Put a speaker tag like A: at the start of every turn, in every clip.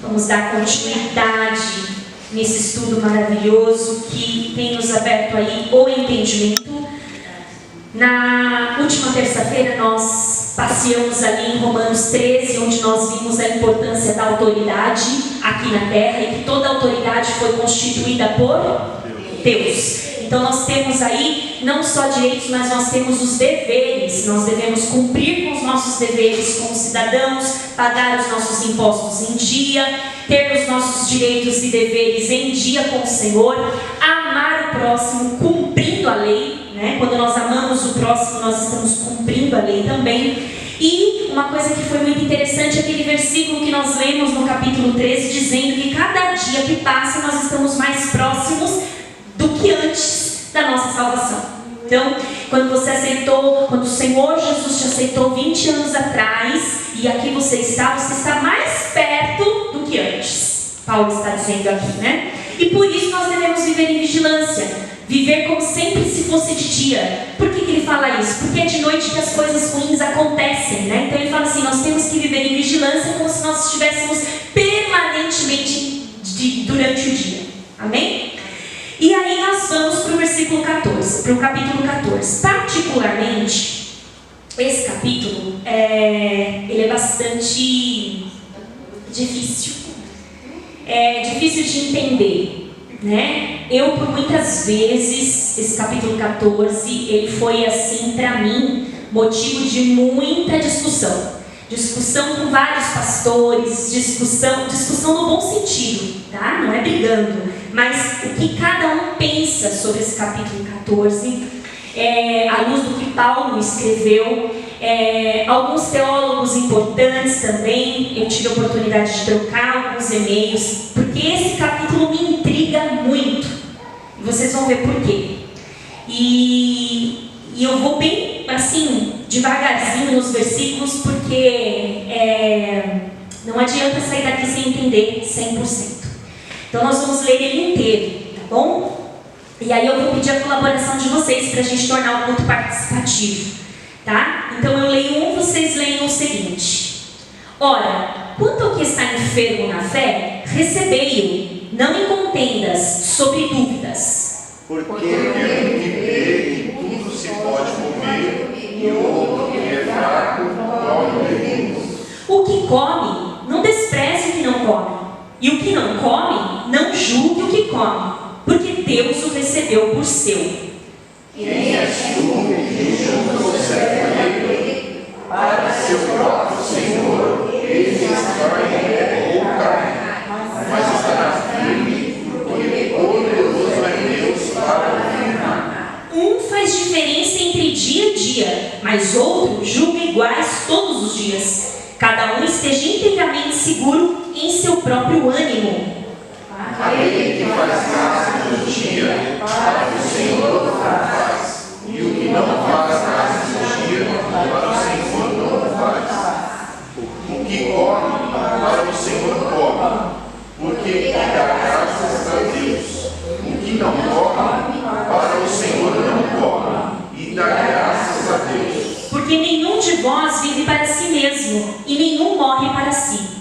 A: Vamos dar continuidade nesse estudo maravilhoso que tem nos aberto aí o entendimento. Na última terça-feira nós passeamos ali em Romanos 13, onde nós vimos a importância da autoridade aqui na terra e que toda autoridade foi constituída por Deus. Então nós temos aí não só direitos, mas nós temos os deveres. Nós devemos cumprir com os nossos deveres como cidadãos, pagar os nossos impostos em dia, ter os nossos direitos e deveres em dia com o Senhor, amar o próximo cumprindo a lei, né? Quando nós amamos o próximo, nós estamos cumprindo a lei também. E uma coisa que foi muito interessante é aquele versículo que nós lemos no capítulo 13, dizendo que cada dia que passa nós estamos mais próximos do que antes da nossa salvação. Então, quando você aceitou, quando o Senhor Jesus te aceitou 20 anos atrás, e aqui você está mais perto do que antes. Paulo está dizendo aqui, né? E por isso nós devemos viver em vigilância, viver como sempre se fosse de dia. Por que ele fala isso? Porque é de noite que as coisas ruins acontecem, né? Então ele fala assim, nós temos que viver em vigilância como se nós estivéssemos permanentemente durante o dia. Amém? E aí nós vamos para o versículo 14, para o capítulo 14. Particularmente, esse capítulo, ele é bastante difícil. É difícil de entender, né? Eu, por muitas vezes, esse capítulo 14, ele foi assim, para mim, motivo de muita discussão. Discussão com vários pastores, discussão no bom sentido, tá? Não é brigando, mas o que cada um pensa sobre esse capítulo 14, à luz do que Paulo escreveu, alguns teólogos importantes também, eu tive a oportunidade de trocar alguns e-mails, porque esse capítulo me intriga muito, e vocês vão ver por quê. E eu vou bem, assim, devagarzinho nos versículos, porque não adianta sair daqui sem entender 100%. Então nós vamos ler ele inteiro, tá bom? E aí eu vou pedir a colaboração de vocês para a gente tornar o culto participativo, tá? Então eu leio um, vocês leem o seguinte. Ora, quanto ao que está enfermo na fé, recebei-o, não em contendas sobre dúvidas.
B: Porque o que crê que tudo se pode comer, e o outro que é fraco, come.
A: O que come, não despreze o que não come. E o que não come, não julgue o que come, porque Deus o recebeu por seu.
B: Quem é julga e julga o servo para seu próprio Senhor, ele escolhe ou cai, mas estará firme, porque poderoso é Deus para o firmar.
A: Um faz diferença entre dia e dia, mas outro julga iguais todos os dias. Cada um esteja inteiramente seguro em seu próprio ânimo.
B: Aquele que faz caso do dia, para o Senhor faz, e o que não faz caso do dia, para o Senhor não faz. O que come, para o Senhor come, porque dá graças a Deus. O que não come, para o Senhor não come, e dá graças a Deus.
A: Porque nenhum de vós vive para si mesmo, e nenhum morre para si.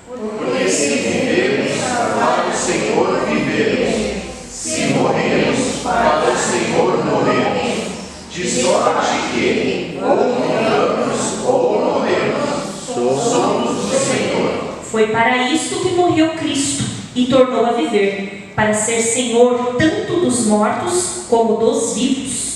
B: Porque se vivemos, para o Senhor vivemos. Se morremos, para o Senhor morremos. De sorte que, ou vivamos, ou morremos, somos do Senhor.
A: Foi para isto que morreu Cristo, e tornou a viver, para ser Senhor tanto dos mortos como dos vivos.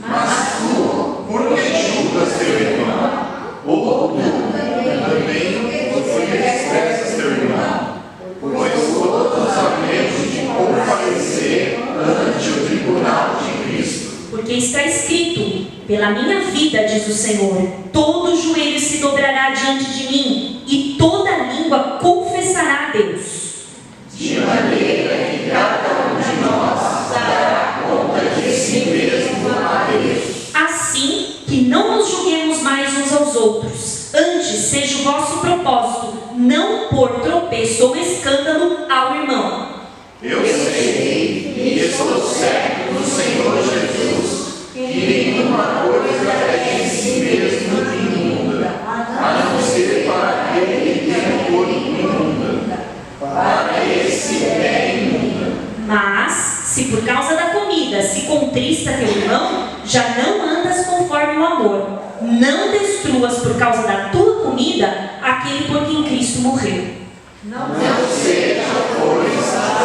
B: Mas tu, por que julgas teu irmão? Ou tu também, por que desprezas teu irmão? Pois todos havemos de comparecer ante o tribunal de Cristo.
A: Porque está escrito, pela minha vida, diz o Senhor, todo joelho se dobrará diante de mim, e toda língua confessará a Deus.
B: De maneira que cada um de nós dará conta de si mesmo a Deus.
A: Assim que não nos julguemos mais uns aos outros, antes seja o vosso propósito não pôr tropeço ou escândalo ao irmão.
B: Eu sei e estou certo no Senhor Jesus que nenhuma coisa é em si mesmo imunda, a não ser para aquele que tem o corpo imunda.
A: por causa da comida se contrista teu irmão, já não andas conforme o amor. Não destruas por causa da tua comida aquele por quem Cristo morreu.
B: Não seja, pois,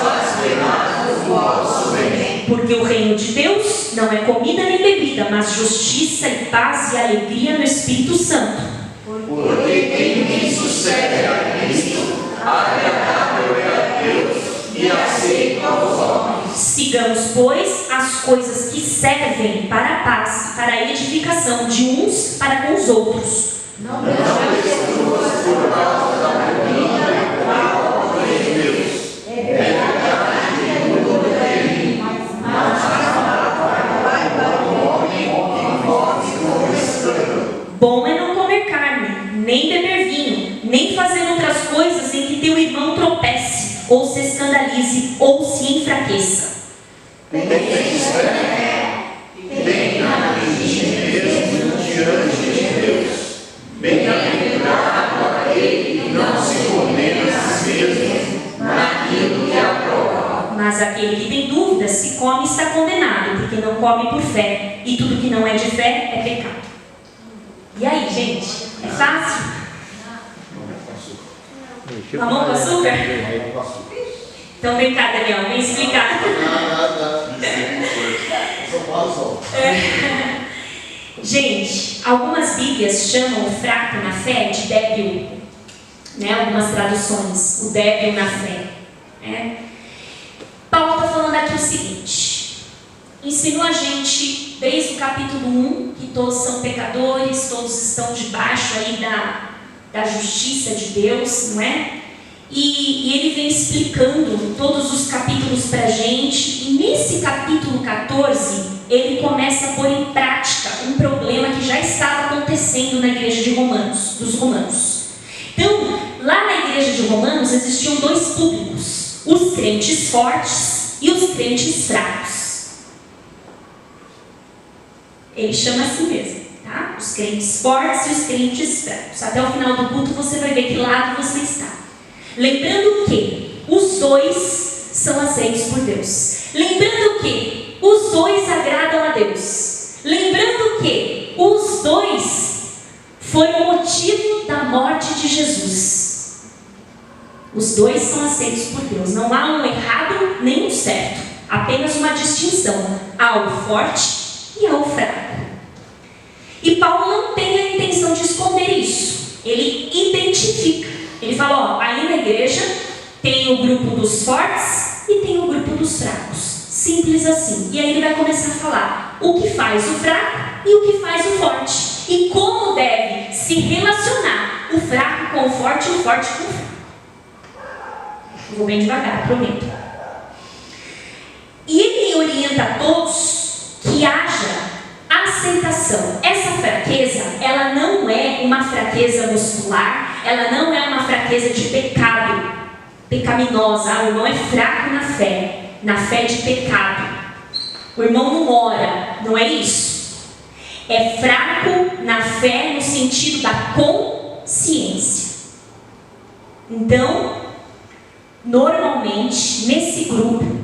B: blasfemado o vosso bem.
A: Porque o reino de Deus não é comida nem bebida, mas justiça e paz e alegria no Espírito Santo.
B: Porque quem nisso serve a Cristo, agradável é a Deus e aceito aos homens.
A: Sigamos, pois, as coisas que servem para a paz, para a edificação de uns para com os outros.
B: Não destruas por causa da comida a ordem de Deus. É verdade que tudo tem, mas vai para o homem que come com escândalo.
A: Bom é não comer carne, nem beber vinho, nem fazer outras coisas em que teu irmão tropece, ou se escandalize, ou se enfraqueça.
B: Tem fé, tenha em si mesmo diante de Deus. Bem-aventurado aquele que não se condena a si mesmo naquilo que aprova.
A: Mas aquele que tem dúvidas, se come, está condenado, porque não come por fé, e tudo que não é de fé é pecado. E aí, gente? É fácil? Mamão com açúcar? Então vem cá, Daniel, vem explicar. Gente, algumas bíblias chamam o fraco na fé de débil, né? Algumas traduções, o débil na fé, né? Paulo está falando aqui o seguinte: ensinou a gente desde o capítulo 1 que todos são pecadores, todos estão debaixo aí da justiça de Deus, não é? E ele vem explicando todos os capítulos para a gente, e nesse capítulo 14 ele começa a pôr em prática um problema que já estava acontecendo na igreja de Romanos, dos romanos. Então, lá na igreja de Romanos existiam dois públicos: os crentes fortes e os crentes fracos. Ele chama assim mesmo, tá? Os crentes fortes e os crentes fracos. Até o final do culto você vai ver que lado você está. Lembrando que os dois são aceitos por Deus. Lembrando que os dois agradam a Deus. Lembrando que os dois foram motivo da morte de Jesus. Os dois são aceitos por Deus. Não há um errado nem um certo. Apenas uma distinção. Há o forte e há o fraco. E Paulo não tem a intenção de esconder isso. Ele identifica. Ele fala, aí na igreja tem o grupo dos fortes e tem o grupo dos fracos. Simples assim. E aí ele vai começar a falar o que faz o fraco e o que faz o forte. E como deve se relacionar o fraco com o forte e o forte com o fraco. Vou bem devagar, prometo. E ele orienta a todos que haja aceitação. Essa fraqueza, ela não é uma fraqueza muscular, ela não é uma fraqueza de pecado, pecaminosa. O irmão é fraco na fé de pecado. O irmão não ora, não é isso. É fraco na fé no sentido da consciência. Então, normalmente, nesse grupo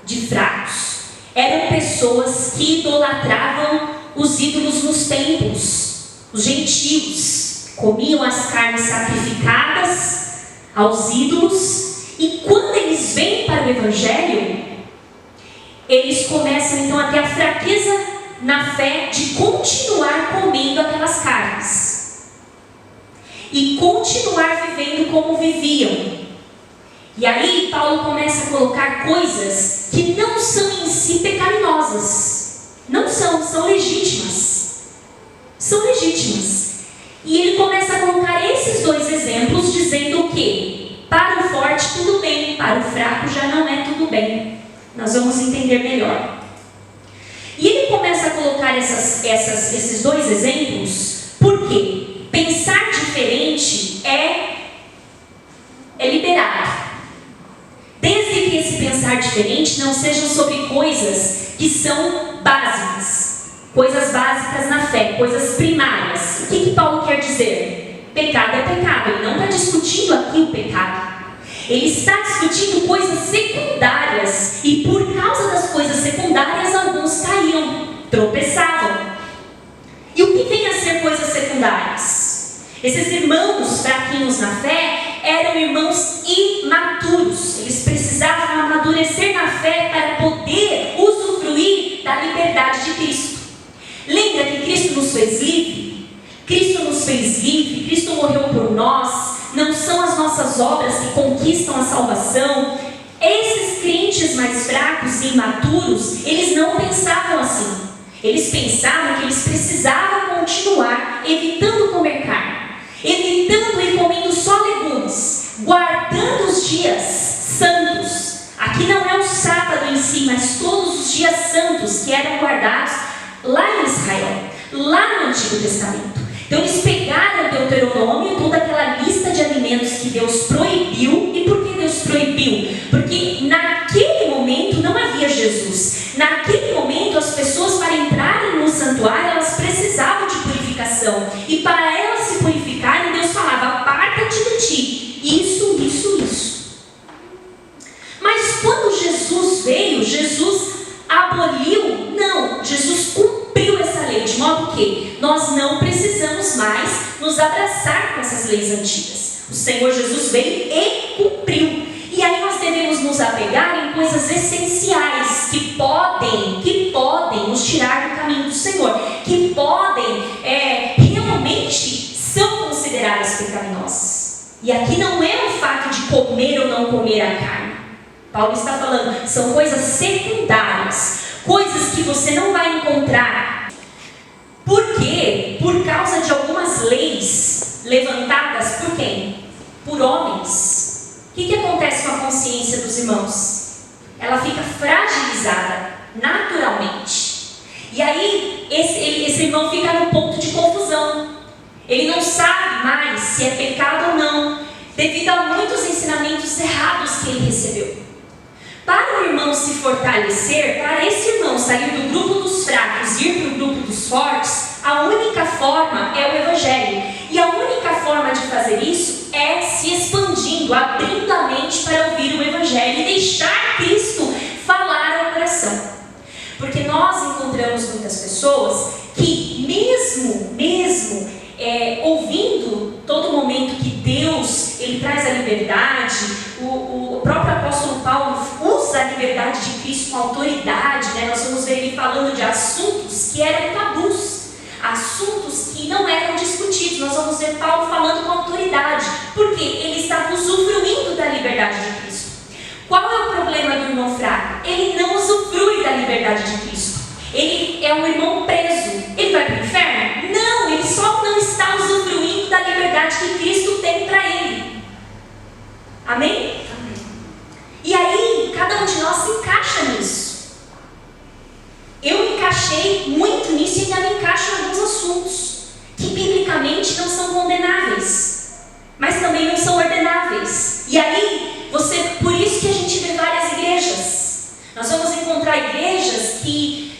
A: de fracos, eram pessoas que idolatravam os ídolos nos templos. Os gentios comiam as carnes sacrificadas aos ídolos, e quando eles vêm para o Evangelho, eles começam então a ter a fraqueza na fé de continuar comendo aquelas carnes e continuar vivendo como viviam. E aí Paulo começa a colocar coisas que não são em si pecaminosas. Não são legítimas. São legítimas. E ele começa a colocar esses dois exemplos, dizendo que para o forte tudo bem, para o fraco já não é tudo bem. Nós vamos entender melhor. E ele começa a colocar esses dois exemplos, porque pensar diferente é liberado. Desde que esse pensar diferente não sejam sobre coisas que são básicas, coisas básicas na fé, coisas primárias. O que Paulo quer dizer? Pecado é pecado. Ele não está discutindo aqui o pecado. Ele está discutindo coisas secundárias e por causa das coisas secundárias alguns caíam, tropeçavam. E o que vem a ser coisas secundárias? Esses irmãos fraquinhos na fé eram irmãos imaturos. Eles precisavam amadurecer na fé para poder usufruir da liberdade de Cristo. Lembra que Cristo nos fez livre? Cristo nos fez livre, Cristo morreu por nós. Não são as nossas obras que conquistam a salvação. Esses crentes mais fracos e imaturos, eles não pensavam assim. Eles pensavam que eles precisavam continuar evitando comer carne, evitando ir comendo só legumes, guardando os dias santos. Aqui não é o sábado em si, mas todos os dias santos que eram guardados lá em Israel, lá no Antigo Testamento. Então eles pegaram o Deuteronômio, toda aquela lista de alimentos que Deus proibiu. E por que Deus proibiu? Porque naquele momento não havia Jesus. Naquele momento as pessoas, para entrarem no santuário, elas precisavam de purificação. E para elas se purificarem, Deus falava: aparta-te de ti, isso. Mas quando Jesus veio, Jesus aboliu? Não, Jesus cumpriu essa lei, de modo que nós não precisamos mais nos abraçar com essas leis antigas. O Senhor Jesus veio e cumpriu. E aí nós devemos nos apegar em coisas essenciais que podem nos tirar do caminho do Senhor, que podem realmente são consideradas pecaminosas. E aqui não é o fato de comer ou não comer a carne. Paulo está falando, são coisas secundárias, coisas que você não vai encontrar. Por quê? Por causa de algumas leis levantadas por quem? Por homens. O que acontece com a consciência dos irmãos? Ela fica fragilizada naturalmente. E aí esse irmão fica no ponto de confusão. Ele não sabe mais se é pecado ou não, devido a muitos ensinamentos errados que ele recebeu. Para o irmão se fortalecer, para esse irmão sair do grupo dos fracos e ir para o grupo dos fortes, a única forma é o Evangelho. E a única forma de fazer isso é se expandindo, abrindo a mente para ouvir o Evangelho e deixar Cristo falar ao coração. Porque nós encontramos muitas pessoas que mesmo ouvindo todo momento que Deus ele traz a liberdade, o próprio apóstolo Paulo usa a liberdade de Cristo com autoridade, né? Nós vamos ver ele falando de assuntos que eram tabus, assuntos que não eram discutidos. Nós vamos ver Paulo falando com autoridade, porque ele estava usufruindo da liberdade de Cristo. Qual é o problema do irmão fraco? Ele não usufrui da liberdade de Cristo. Ele é um irmão preso. Ele vai para o inferno? Não, ele só não está usufruindo da liberdade que Cristo tem para ele. Amém? Amém. E aí, cada um de nós se encaixa nisso. Eu me encaixei muito nisso e ainda me encaixo em alguns assuntos que biblicamente não são condenáveis, mas também não são ordenáveis. E aí, por isso que a gente vê várias igrejas. Nós vamos encontrar igrejas que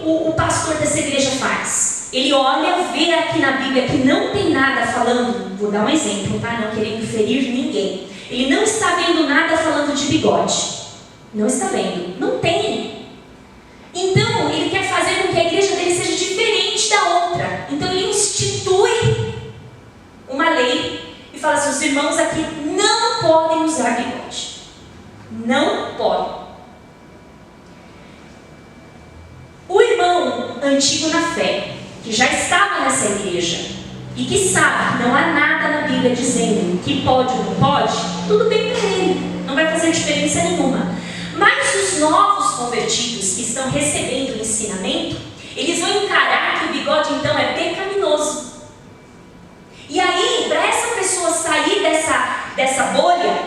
A: o pastor dessa igreja faz? Ele olha, vê aqui na Bíblia que não tem nada falando, vou dar um exemplo, tá? Não querendo ferir ninguém. Ele não está vendo nada falando de bigode. Não está vendo. Não tem. Então, ele quer fazer com que a igreja dele seja diferente da outra. Então, ele institui uma lei e fala assim: os irmãos aqui não podem usar bigode. Não podem. O irmão antigo na fé, que já estava nessa igreja e que sabe que não há nada na Bíblia dizendo que pode ou não pode, tudo bem para ele, não vai fazer diferença nenhuma. Mas os novos convertidos que estão recebendo o ensinamento, eles vão encarar que o bigode então é pecaminoso. E aí, para essa pessoa sair dessa bolha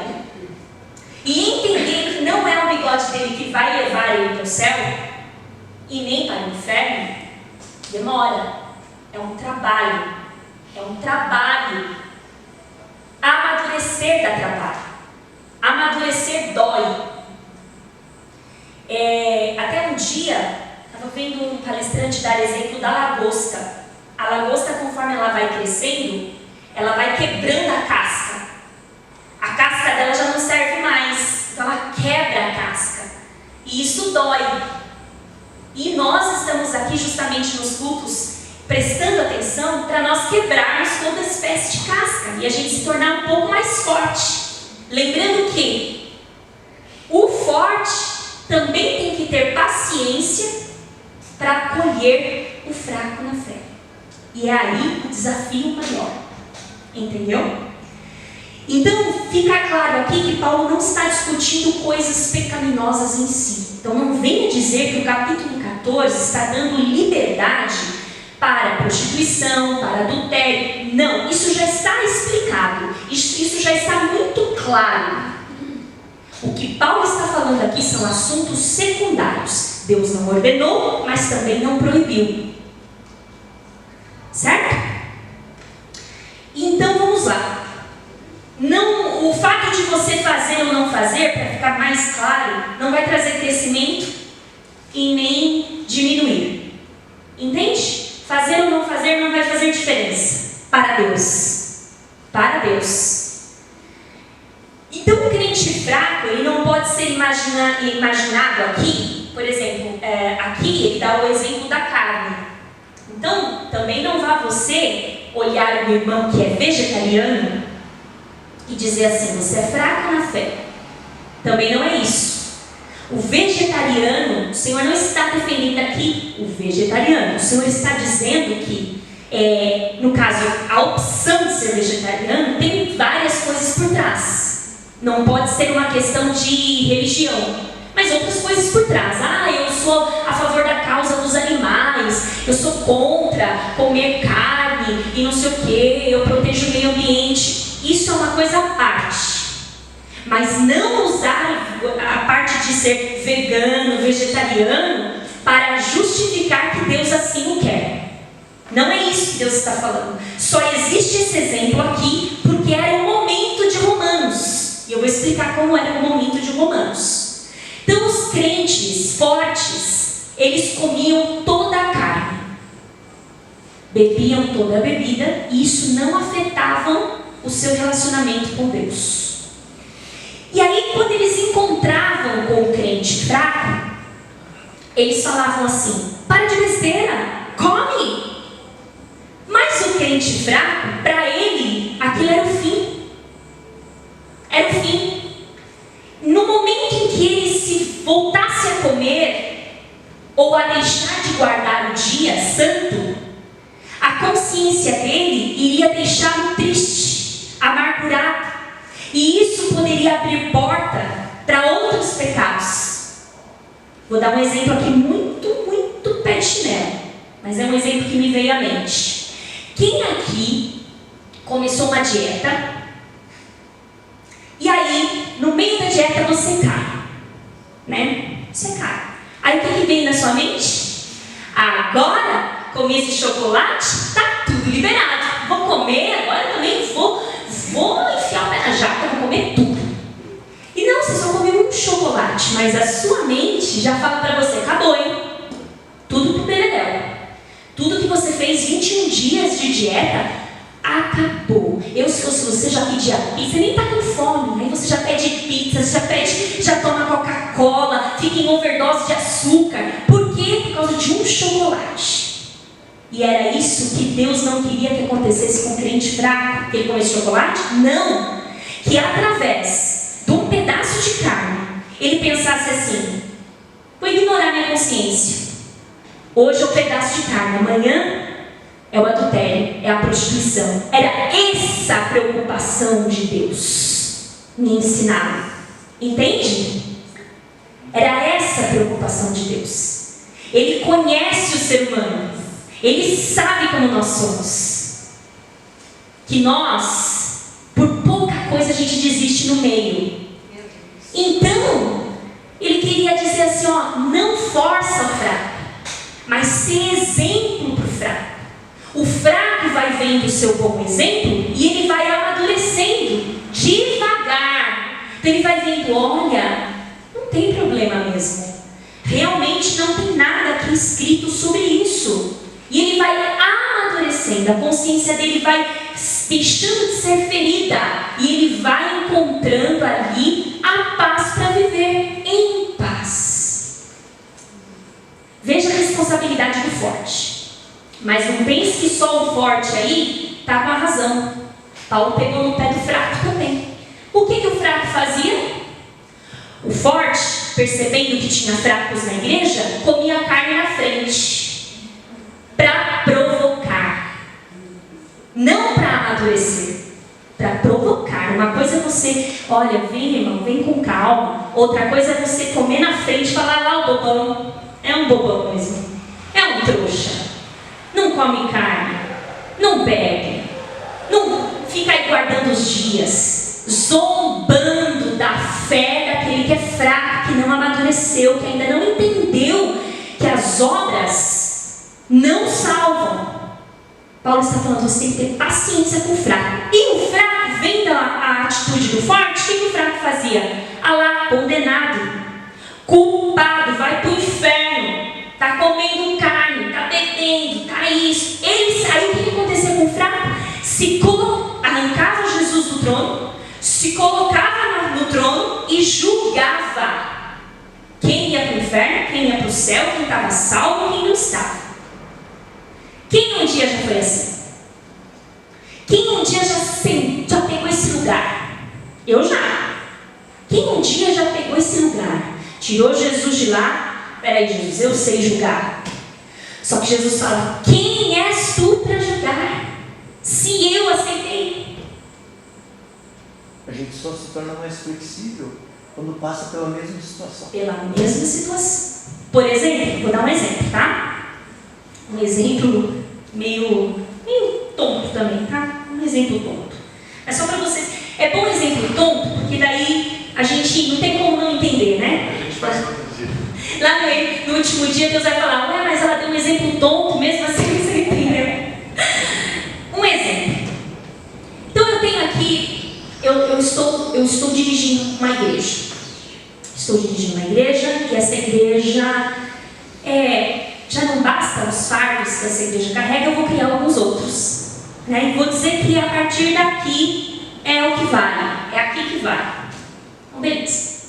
A: e entender que não é o bigode dele que vai levar ele para o céu e nem para o inferno, demora. É um trabalho. Amadurecer dá trabalho. Amadurecer dói. Até um dia, estava vendo um palestrante dar exemplo da lagosta. A lagosta, conforme ela vai crescendo, ela vai quebrando a casca. A casca dela já E isso dói. E nós estamos aqui justamente nos cultos, prestando atenção para nós quebrarmos toda espécie de casca e a gente se tornar um pouco mais forte. Lembrando que o forte também tem que ter paciência para acolher o fraco na fé. E é aí o desafio maior. Entendeu? Então, fica claro aqui que Paulo não está discutindo coisas pecaminosas em si. Então, não venha dizer que o capítulo 14 está dando liberdade para prostituição, para adultério. Não, isso já está explicado. Isso já está muito claro. O que Paulo está falando aqui são assuntos secundários. Deus não ordenou, mas também não proibiu. Certo? Então, vamos lá. Não, o fato de você fazer ou não fazer, para ficar mais claro, não vai trazer crescimento e nem diminuir. Entende? Fazer ou não fazer não vai fazer diferença para Deus. Para Deus. Então, o crente fraco, ele não pode ser imaginado aqui. Por exemplo, aqui ele dá o exemplo da carne. Então, também não vá você olhar o irmão que é vegetariano e dizer assim, você é fraco na fé. Também não é isso. O vegetariano, o Senhor não está defendendo aqui o vegetariano. O Senhor está dizendo que, no caso, a opção de ser vegetariano tem várias coisas por trás. Não pode ser uma questão de religião, mas outras coisas por trás. Eu sou a favor da causa dos animais, eu sou contra comer carne e não sei o que, eu protejo o meio ambiente. Isso é uma coisa à parte. Mas não usar a parte de ser vegano, vegetariano, para justificar que Deus assim o quer. Não é isso que Deus está falando. Só existe esse exemplo aqui porque era o momento de Romanos. E eu vou explicar como era o momento de Romanos. Então os crentes fortes, eles comiam toda a carne, bebiam toda a bebida, e isso não afetava o seu relacionamento com Deus. E aí, quando eles encontravam com o crente fraco, eles falavam assim, para de besteira, come. Mas o crente fraco, para ele, aquilo era o fim. Era o fim. No momento em que ele se voltasse a comer, ou a deixar de guardar o dia santo, a consciência dele iria deixá-lo triste, amargurado. E isso poderia abrir porta para outros pecados. Vou dar um exemplo aqui muito pé de chinelo, mas é um exemplo que me veio à mente. Quem aqui começou uma dieta, e aí, no meio da dieta você cai, né? Você cai. Aí o que vem na sua mente? Agora, comi esse chocolate, tá tudo liberado. Vou comer, agora também vou enfiar o pé na jaca, vou comer tudo. E não, você só comeu um chocolate, mas a sua mente já fala pra você, acabou, hein? Tudo pro beleléu. Tudo que você fez 21 dias de dieta, acabou. Se fosse você, já pedia pizza, nem tá com fome. Aí você já pede pizza, já toma Coca-Cola, fica em overdose de açúcar. Por quê? Por causa de um chocolate. E era isso que Deus não queria que acontecesse com o crente fraco, que ele comesse chocolate? Não! Que através de um pedaço de carne, ele pensasse assim, vou ignorar minha consciência. Hoje é um pedaço de carne, amanhã é o adultério, é a prostituição. Era essa a preocupação de Deus me ensinar. Entende? Era essa a preocupação de Deus. Ele conhece o ser humano. Ele sabe como nós somos. Que nós, por pouca coisa, a gente desiste no meio. Então, ele queria dizer assim, não força o fraco, mas ser exemplo para o fraco. O fraco vai vendo o seu bom exemplo e ele vai amadurecendo devagar. Então ele vai vendo, olha, não tem problema mesmo. Realmente não tem nada aqui escrito sobre isso. E ele vai amadurecendo, a consciência dele vai deixando de ser ferida. E ele vai encontrando ali a paz para viver em paz. forte. Mas não pense que só o forte aí está com a razão. Paulo pegou no pé do fraco também. O que o fraco fazia? O forte, percebendo que tinha fracos na igreja, comia a carne na frente para provocar, não para amadurecer, para provocar. Uma coisa é você, olha, vem irmão, vem com calma. Outra coisa é você comer na frente e falar lá o bobão. É um bobão mesmo, é um trouxa, não come carne, não bebe, não fica aí guardando os dias, zombando da fé daquele que é fraco, que não amadureceu, que ainda não entendeu que as obras não salvam. Paulo está falando, você tem que ter paciência com o fraco. E o fraco, vendo a atitude do forte, o que o fraco fazia? Ah lá, condenado, culpado, vai para o inferno, está comendo carne, está bebendo, está isso. Ele saiu, o que acontecia com o fraco? Arrancava Jesus do trono, se colocava no trono e julgava quem ia para o inferno, quem ia para o céu, quem estava salvo e quem não estava. Quem um dia já foi assim? Quem um dia já pegou esse lugar? Eu já. Quem um dia já pegou esse lugar? Tirou Jesus de lá. Peraí, Jesus, eu sei julgar. Só que Jesus fala, quem és tu para julgar? Se eu aceitei.
C: A gente só se torna mais flexível quando passa pela mesma situação.
A: Pela mesma situação. Por exemplo, vou dar um exemplo, tá? Um exemplo meio tonto também, tá? Um exemplo tonto. É só para vocês. É bom exemplo tonto, porque daí a gente não tem como não entender, né?
B: A gente faz todo dia.
A: Lá no último dia Deus vai falar, ué, mas ela deu um exemplo tonto, mesmo assim você entendeu. Um exemplo. Então eu tenho aqui, eu estou dirigindo uma igreja. Estou dirigindo uma igreja, e essa igreja já não basta os fardos que essa igreja carrega, eu vou criar alguns outros. Né? E vou dizer que a partir daqui é o que vale, é aqui que vale. Então, beleza.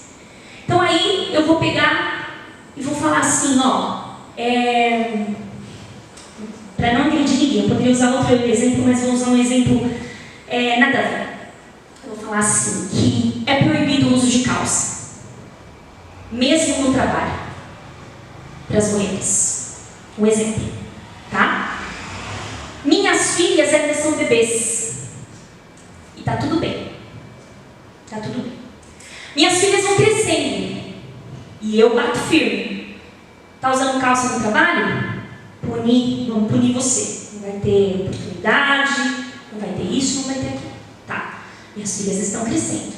A: Então aí eu vou pegar e vou falar assim, para não agredir ninguém, eu poderia usar outro exemplo, mas vou usar um exemplo nada a ver. Eu vou falar assim, que é proibido o uso de calça, mesmo no trabalho, para as mulheres. Um exemplo, tá? Minhas filhas ainda são bebês. E tá tudo bem. Tá tudo bem. Minhas filhas vão crescendo. E eu bato firme. Tá usando calça no trabalho? Vamos punir você. Não vai ter oportunidade, não vai ter isso, não vai ter aquilo. Tá. Minhas filhas estão crescendo.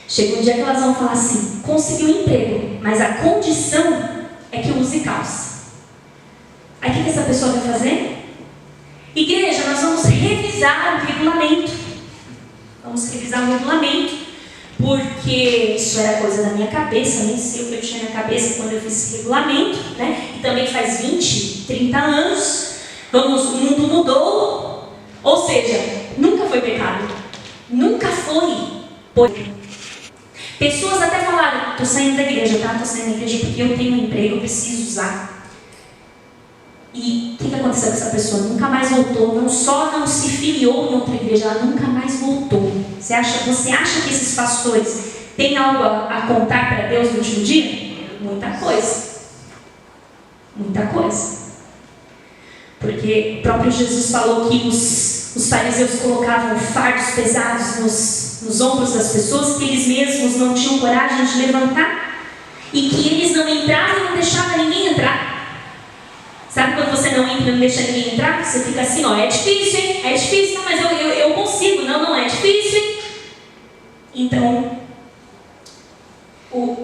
A: Chega um dia que elas vão falar assim, consegui um emprego, mas a condição é que eu use calça. Aí o que essa pessoa vai fazer? Igreja, nós vamos revisar o regulamento. Vamos revisar o regulamento, porque isso era coisa da minha cabeça, nem sei o que eu tinha na cabeça quando eu fiz esse regulamento, né? E também faz 20, 30 anos, o mundo mudou, ou seja, nunca foi pecado, nunca foi. Pessoas até falaram, estou saindo da igreja, tá? Estou saindo da igreja porque eu tenho um emprego, eu preciso usar. E o que aconteceu com essa pessoa? Nunca mais voltou, não só não se filiou em outra igreja, ela nunca mais voltou. Você acha que esses pastores têm algo a contar para Deus no último dia? Muita coisa. Muita coisa. Porque o próprio Jesus falou que os fariseus colocavam fardos pesados nos ombros das pessoas que eles mesmos não tinham coragem de levantar e que eles não entravam e não deixavam ninguém entrar. Sabe quando você não entra e não deixa ninguém entrar? Você fica assim, é difícil, hein? É difícil, não, mas eu consigo. Não é difícil, hein? Então,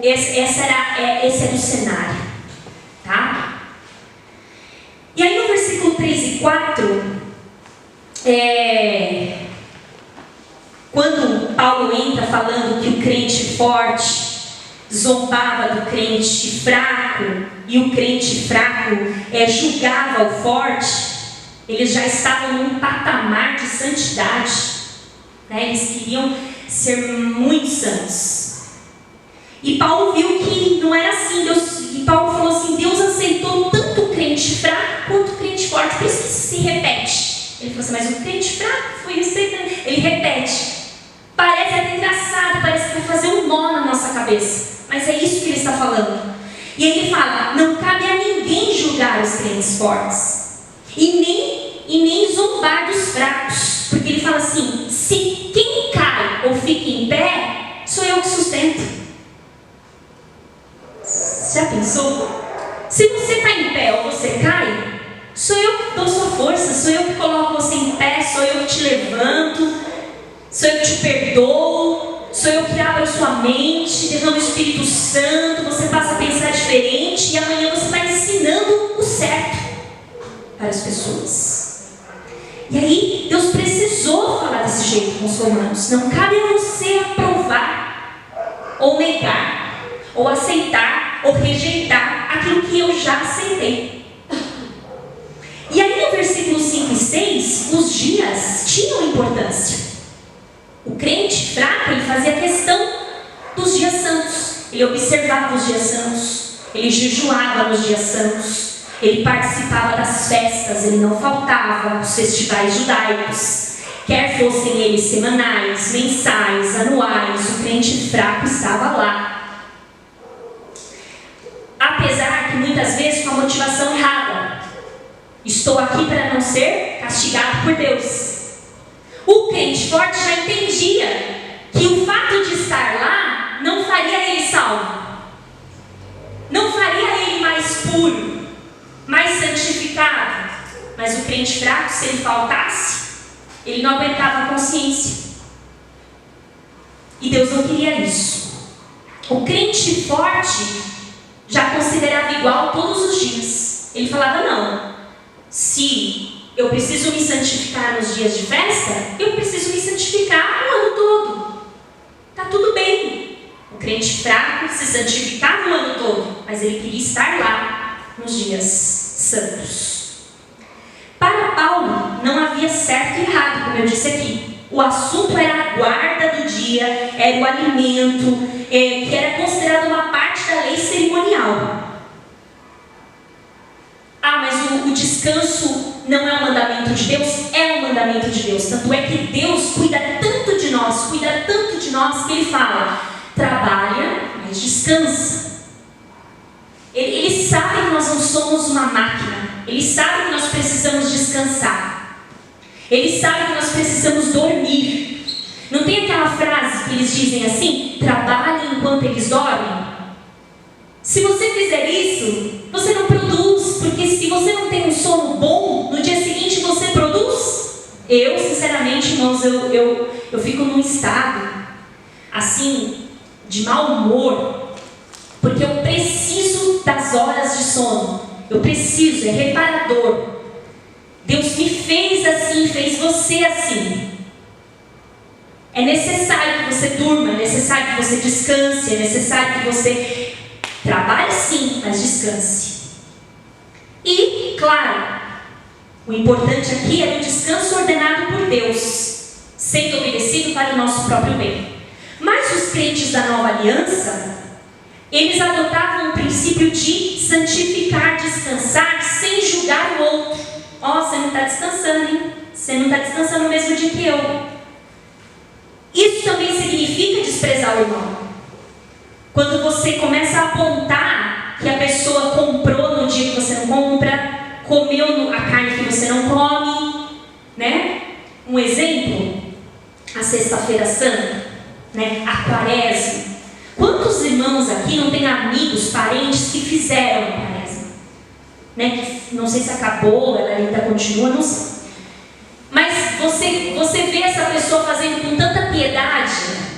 A: esse era o cenário, tá? E aí no versículo 3 e 4, quando Paulo entra falando que o crente forte zombava do crente fraco e o crente fraco julgava o forte, eles já estavam num patamar de santidade, né? Eles queriam ser muito santos. E Paulo viu que não era assim. E Paulo falou assim, Deus aceitou tanto o crente fraco quanto o crente fala assim, mas o crente fraco foi isso aí. Ele repete. Parece até engraçado, parece que vai fazer um nó na nossa cabeça. Mas é isso que ele está falando. E ele fala, não cabe a ninguém julgar os crentes fortes. E nem zombar dos fracos. Porque ele fala assim, se quem cai ou fica em pé, sou eu que sustento. Já pensou? Se você está em pé ou você cai, sou eu que dou sua força, sou eu que coloco você em pé, sou eu que te levanto, sou eu que te perdoo, sou eu que abro sua mente, derramo o Espírito Santo, você passa a pensar diferente e amanhã você está ensinando o certo para as pessoas. E aí, Deus precisou falar desse jeito com os romanos. Não cabe a você aprovar, ou negar, ou aceitar, ou rejeitar aquilo que eu já aceitei. E aí, no versículo 5 e 6, os dias tinham importância. O crente fraco, ele fazia questão dos dias santos. Ele observava os dias santos. Ele jejuava nos dias santos. Ele participava das festas, ele não faltava aos festivais judaicos, quer fossem eles semanais, mensais, anuais, o crente fraco estava lá. Apesar que muitas vezes com a motivação errada, estou aqui para não ser castigado por Deus. O crente forte já entendia que o fato de estar lá não faria ele salvo, não faria ele mais puro, mais santificado. Mas o crente fraco, se ele faltasse, ele não aguentava a consciência. E Deus não queria isso. O crente forte já considerava igual todos os dias. Ele falava, não, se eu preciso me santificar nos dias de festa, eu preciso me santificar o ano todo. Está tudo bem. O crente fraco se santificava o ano todo, mas ele queria estar lá nos dias santos. Para Paulo, não havia certo e errado, como eu disse aqui. O assunto era a guarda do dia, era o alimento, que era considerado uma parte da lei cerimonial. Ah, mas o descanso não é um mandamento de Deus? É um mandamento de Deus. Tanto é que Deus cuida tanto de nós, que Ele fala, trabalha, mas descansa. Ele sabe que nós não somos uma máquina. Ele sabe que nós precisamos descansar. Ele sabe que nós precisamos dormir. Não tem aquela frase que eles dizem assim, trabalhem enquanto eles dormem? Se você fizer isso, você não produz, porque se você não tem um sono bom, no dia seguinte você produz. Eu, sinceramente, irmãos, eu fico num estado assim, de mau humor, porque eu preciso das horas de sono. Eu preciso, é reparador. Deus me fez assim, fez você assim. É necessário que você durma, é necessário que você descanse, é necessário que você trabalhe sim, mas descanse. E, claro, o importante aqui é o descanso ordenado por Deus, sendo obedecido para o nosso próprio bem. Mas os crentes da nova aliança, eles adotavam o princípio de santificar, descansar, sem julgar o outro. Ó, você não está descansando, hein? Você não está descansando no mesmo dia que eu. Isso também significa desprezar o irmão. Quando você começa a apontar que a pessoa comprou no dia que você não compra, comeu a carne que você não come, né? Um exemplo, a Sexta-feira Santa, né? A Quaresma. Quantos irmãos aqui não têm amigos, parentes que fizeram a Quaresma? Né? Que não sei se acabou, ela ainda continua, não sei. Mas você vê essa pessoa fazendo com tanta piedade.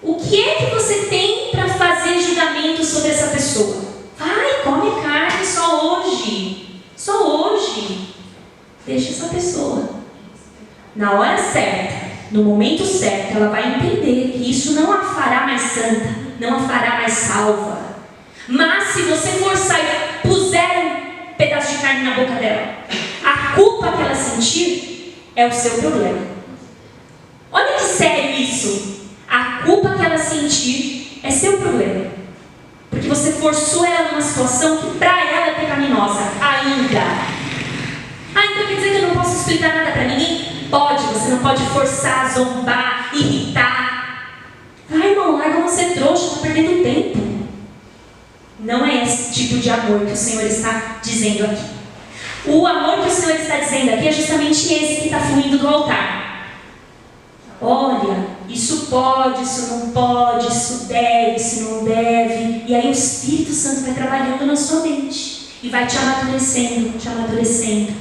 A: O que é que você tem para fazer julgamento sobre essa pessoa? Vai, come carne só hoje. Só hoje. Deixa essa pessoa. Na hora certa, no momento certo, ela vai entender que isso não a fará mais santa, não a fará mais salva. Mas se você forçar e puser um pedaço de carne na boca dela, a culpa que ela sentir é o seu problema. Olha que sério isso. A culpa que ela sentir é seu problema. Porque você forçou ela numa situação que para ela é pecaminosa. Ainda. Então quer dizer que eu não posso explicar nada para ninguém? Pode, você não pode forçar, zombar, irritar. Vai, irmão, larga você trouxa, está perdendo tempo. Não é esse tipo de amor que o Senhor está dizendo aqui. O amor que o Senhor está dizendo aqui é justamente esse que está fluindo do altar. Olha, isso pode, isso não pode, isso deve, isso não deve. E aí o Espírito Santo vai trabalhando na sua mente e vai te amadurecendo, te amadurecendo.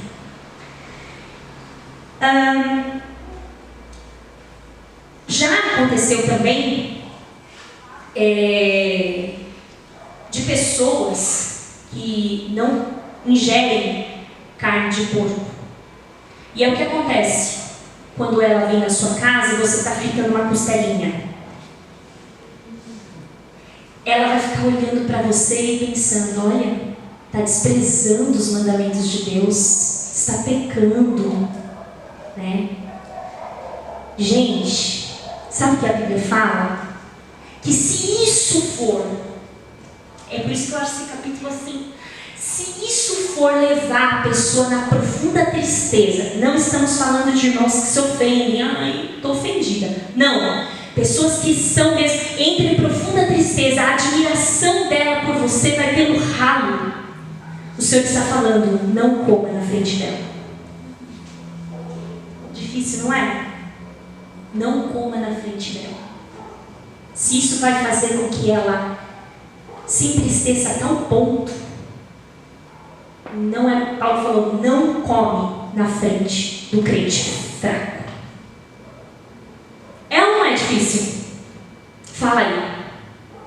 A: Já aconteceu também de pessoas que não ingerem carne de porco. E é o que acontece quando ela vem na sua casa e você está fritando uma costelinha. Ela vai ficar olhando para você e pensando: olha, está desprezando os mandamentos de Deus, está pecando, né? Gente, sabe o que a Bíblia fala? Que se isso for, é por isso que eu acho esse capítulo assim, se isso for levar a pessoa na profunda tristeza, não estamos falando de irmãos que se ofendem, ai, estou ofendida, não, pessoas que são mesmo, entre profunda tristeza, a admiração dela por você vai pelo ralo. O Senhor está falando: não coma na frente dela. Difícil, não é? Não coma na frente dela. Se isso vai fazer com que ela se entristeça a tal ponto, não é, Paulo falou, não come na frente do crente fraco. É ou não é difícil? Fala aí.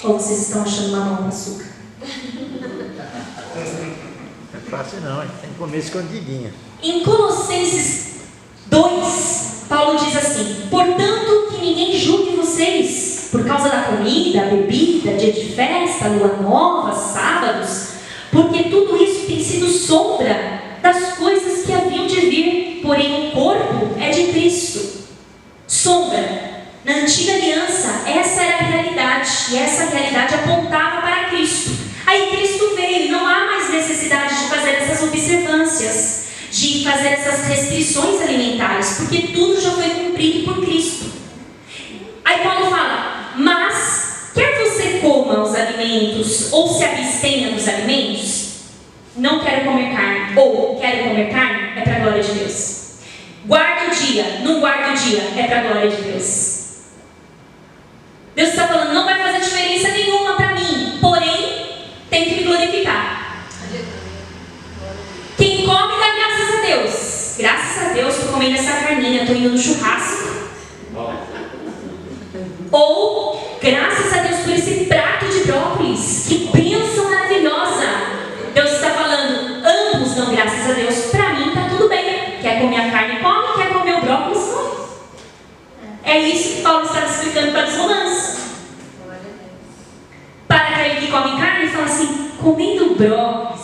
A: Ou vocês estão achando mamão com açúcar?
D: Não é fácil não, tem que comer escondidinha.
A: Em Colossenses 2, Paulo diz assim: portanto, que ninguém julgue vocês por causa da comida, bebida, dia de festa, lua nova, sábados, porque tudo isso tem sido sombra das coisas que haviam de vir, porém o corpo é de Cristo. Sombra. Na antiga aliança, essa era a realidade, e essa realidade apontava para Cristo. Aí Cristo veio, não há mais necessidade de fazer essas observâncias, de fazer essas restrições alimentares, porque tudo já foi cumprido por Cristo. Aí Paulo fala: mas quer você coma os alimentos ou se abstenha dos alimentos, não quero comer carne, ou quero comer carne, é para a glória de Deus. Guarda o dia, não guarda o dia, é para a glória de Deus. Deus está falando: não vai fazer diferença nenhuma para mim, porém tem que me glorificar. Quem come dá graças a Deus. Graças a Deus, estou comendo essa carninha, estou indo no churrasco. Ou graças a Deus por esse prato de brócolis, que bênção maravilhosa. Deus está falando: ambos dão graças a Deus, para mim está tudo bem. Quer comer a carne, come, quer comer o brócolis, come. É isso que Paulo está explicando para os romanos. Para aquele que come carne, ele fala assim: comendo brócolis,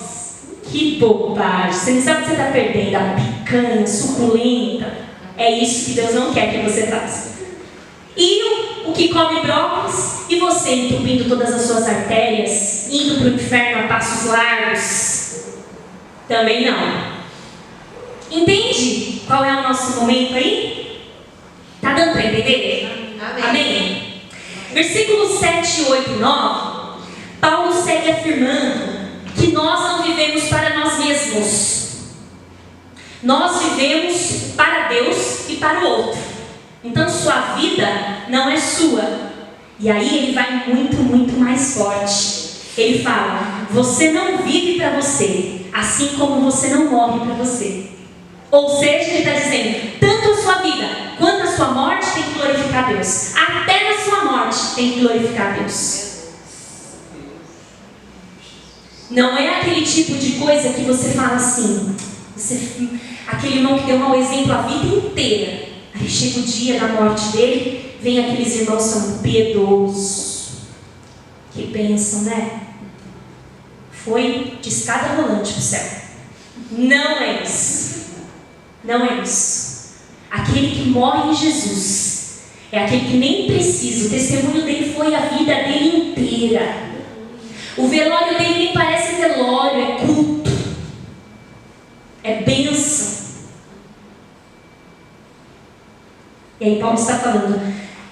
A: que bobagem, você não sabe o que você está perdendo, a picanha suculenta. É isso que Deus não quer que você faça. E o que come brócolis, e você entupindo todas as suas artérias, indo para o inferno a passos largos, também não. Entende qual é o nosso momento aí? Está dando para entender? Amém. Amém. Versículos 7, 8 e 9, Paulo segue afirmando que nós não vivemos para nós mesmos. Nós vivemos para Deus e para o outro. Então sua vida não é sua. E aí ele vai muito, muito mais forte. Ele fala: você não vive para você, assim como você não morre para você. Ou seja, ele está dizendo: tanto a sua vida quanto a sua morte tem que glorificar Deus. Até na sua morte tem que glorificar Deus. Não é aquele tipo de coisa que você fala assim, aquele irmão que deu um mau exemplo a vida inteira, aí chega o dia da morte dele, vem aqueles irmãos que são piedosos, que pensam, né? Foi de escada rolante para o céu. Não é isso. Não é isso. Aquele que morre em Jesus é aquele que nem precisa. O testemunho dele foi a vida dele inteira. O velório dele nem parece velório, é culto, é bênção. E aí Paulo está falando,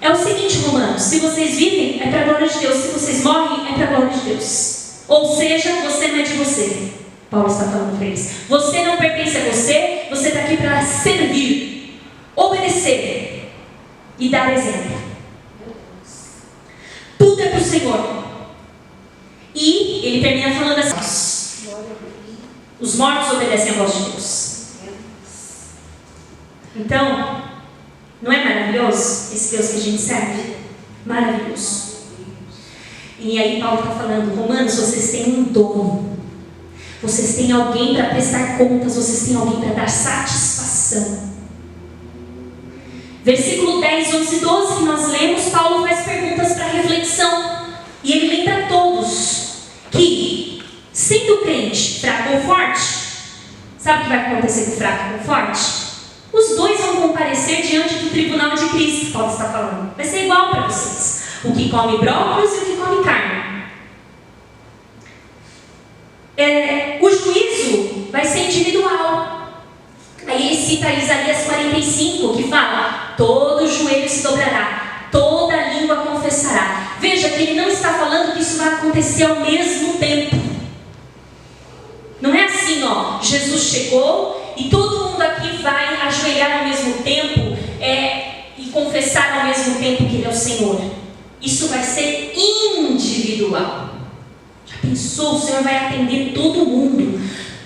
A: é o seguinte, Romanos, se vocês vivem, é para a glória de Deus, se vocês morrem, é para a glória de Deus. Ou seja, você não é de você. Paulo está falando para eles. Você não pertence a você, você está aqui para servir, obedecer e dar exemplo. Tudo é para o Senhor. E ele termina falando assim: os mortos obedecem a voz de Deus. Então, não é maravilhoso esse Deus que a gente serve? Maravilhoso. E aí Paulo está falando, Romanos, vocês têm um dono. Vocês têm alguém para prestar contas, vocês têm alguém para dar satisfação. Versículo 10, 11 e 12 que nós lemos, Paulo faz perguntas para reflexão. E ele lembra a todos que, sendo crente fraco ou forte, sabe o que vai acontecer com o fraco e com o forte? Os dois vão comparecer diante do tribunal de Cristo, Paulo está falando. Vai ser igual para vocês. O que come brócolis e o que come carne. O juízo vai ser individual. Aí ele cita Isaías 45, que fala: todo joelho se dobrará, toda língua confessará. Veja que ele não está falando que isso vai acontecer ao mesmo tempo. Não é assim, ó, Jesus chegou e todo mundo aqui vai ajoelhar ao mesmo tempo e confessar ao mesmo tempo que Ele é o Senhor. Isso vai ser individual. Já pensou? O Senhor vai atender todo mundo.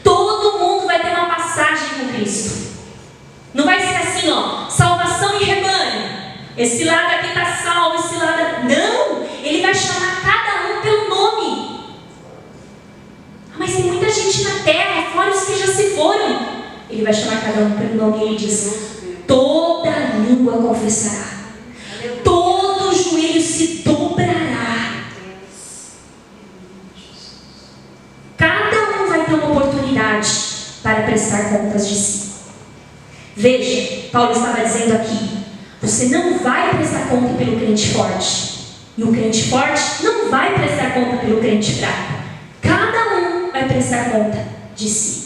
A: Todo mundo vai ter uma passagem com Cristo. Não vai ser assim, ó, salvação e rebanho. Esse lado aqui está salvo, esse lado... Não! Ele vai chamar cada um pelo nome. Mas tem muita gente na terra, fora os que já se foram. Ele vai chamar cada um pelo nome e ele diz: toda língua confessará, todo joelho se dobrará. Cada um vai ter uma oportunidade para prestar contas de si. Veja, Paulo estava dizendo aqui: você não vai prestar conta pelo crente forte, e o crente forte não vai prestar conta pelo crente fraco. Cada um vai prestar conta de si.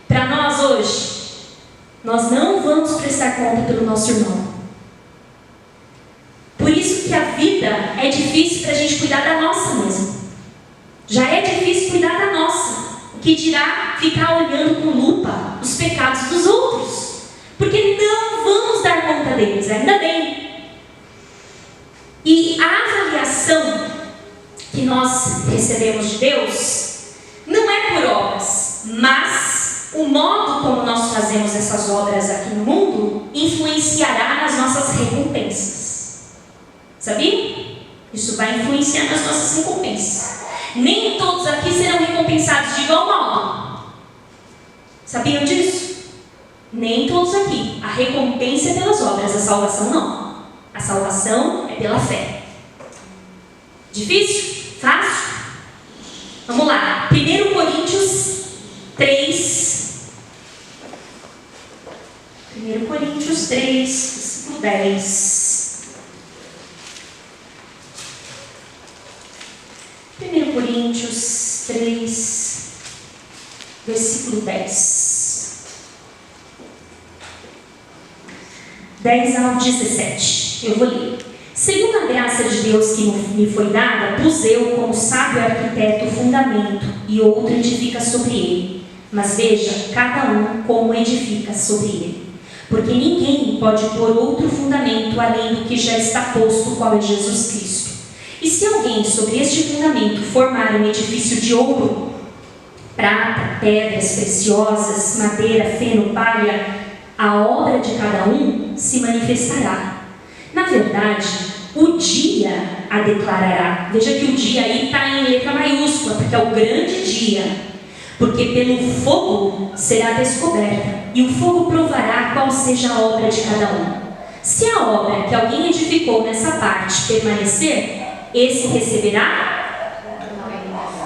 A: Para nós hoje, nós não vamos prestar conta pelo nosso irmão. Por isso que a vida é difícil para a gente cuidar da nossa mesmo. Já é difícil cuidar da nossa. O que dirá ficar olhando com lupa os pecados dos outros? Porque não vamos dar conta deles, ainda bem. E a avaliação que nós recebemos de Deus não é por obras, mas o modo como nós fazemos essas obras aqui no mundo influenciará nas nossas recompensas. Sabia? Isso vai influenciar nas nossas recompensas. Nem todos aqui serão recompensados de igual modo. Sabiam disso? Nem todos aqui. A recompensa é pelas obras, a salvação não. A salvação é pela fé. Difícil? Fácil? Vamos lá. 1 Coríntios 3. 1 Coríntios 3, versículo 10. 1 Coríntios 3, versículo 10. 10 ao 17. Eu vou ler. Segundo a graça de Deus que me foi dada, pus eu, como sábio arquiteto, o fundamento, e outro edifica sobre ele. Mas veja, cada um como edifica sobre ele. Porque ninguém pode pôr outro fundamento além do que já está posto, qual é Jesus Cristo. E se alguém sobre este fundamento formar um edifício de ouro, prata, pedras preciosas, madeira, feno, palha, a obra de cada um se manifestará. Na verdade, o dia a declarará. Veja que o dia aí está em letra maiúscula, porque é o grande dia. Porque pelo fogo será descoberta, e o fogo provará qual seja a obra de cada um. Se a obra que alguém edificou nessa parte permanecer, esse receberá.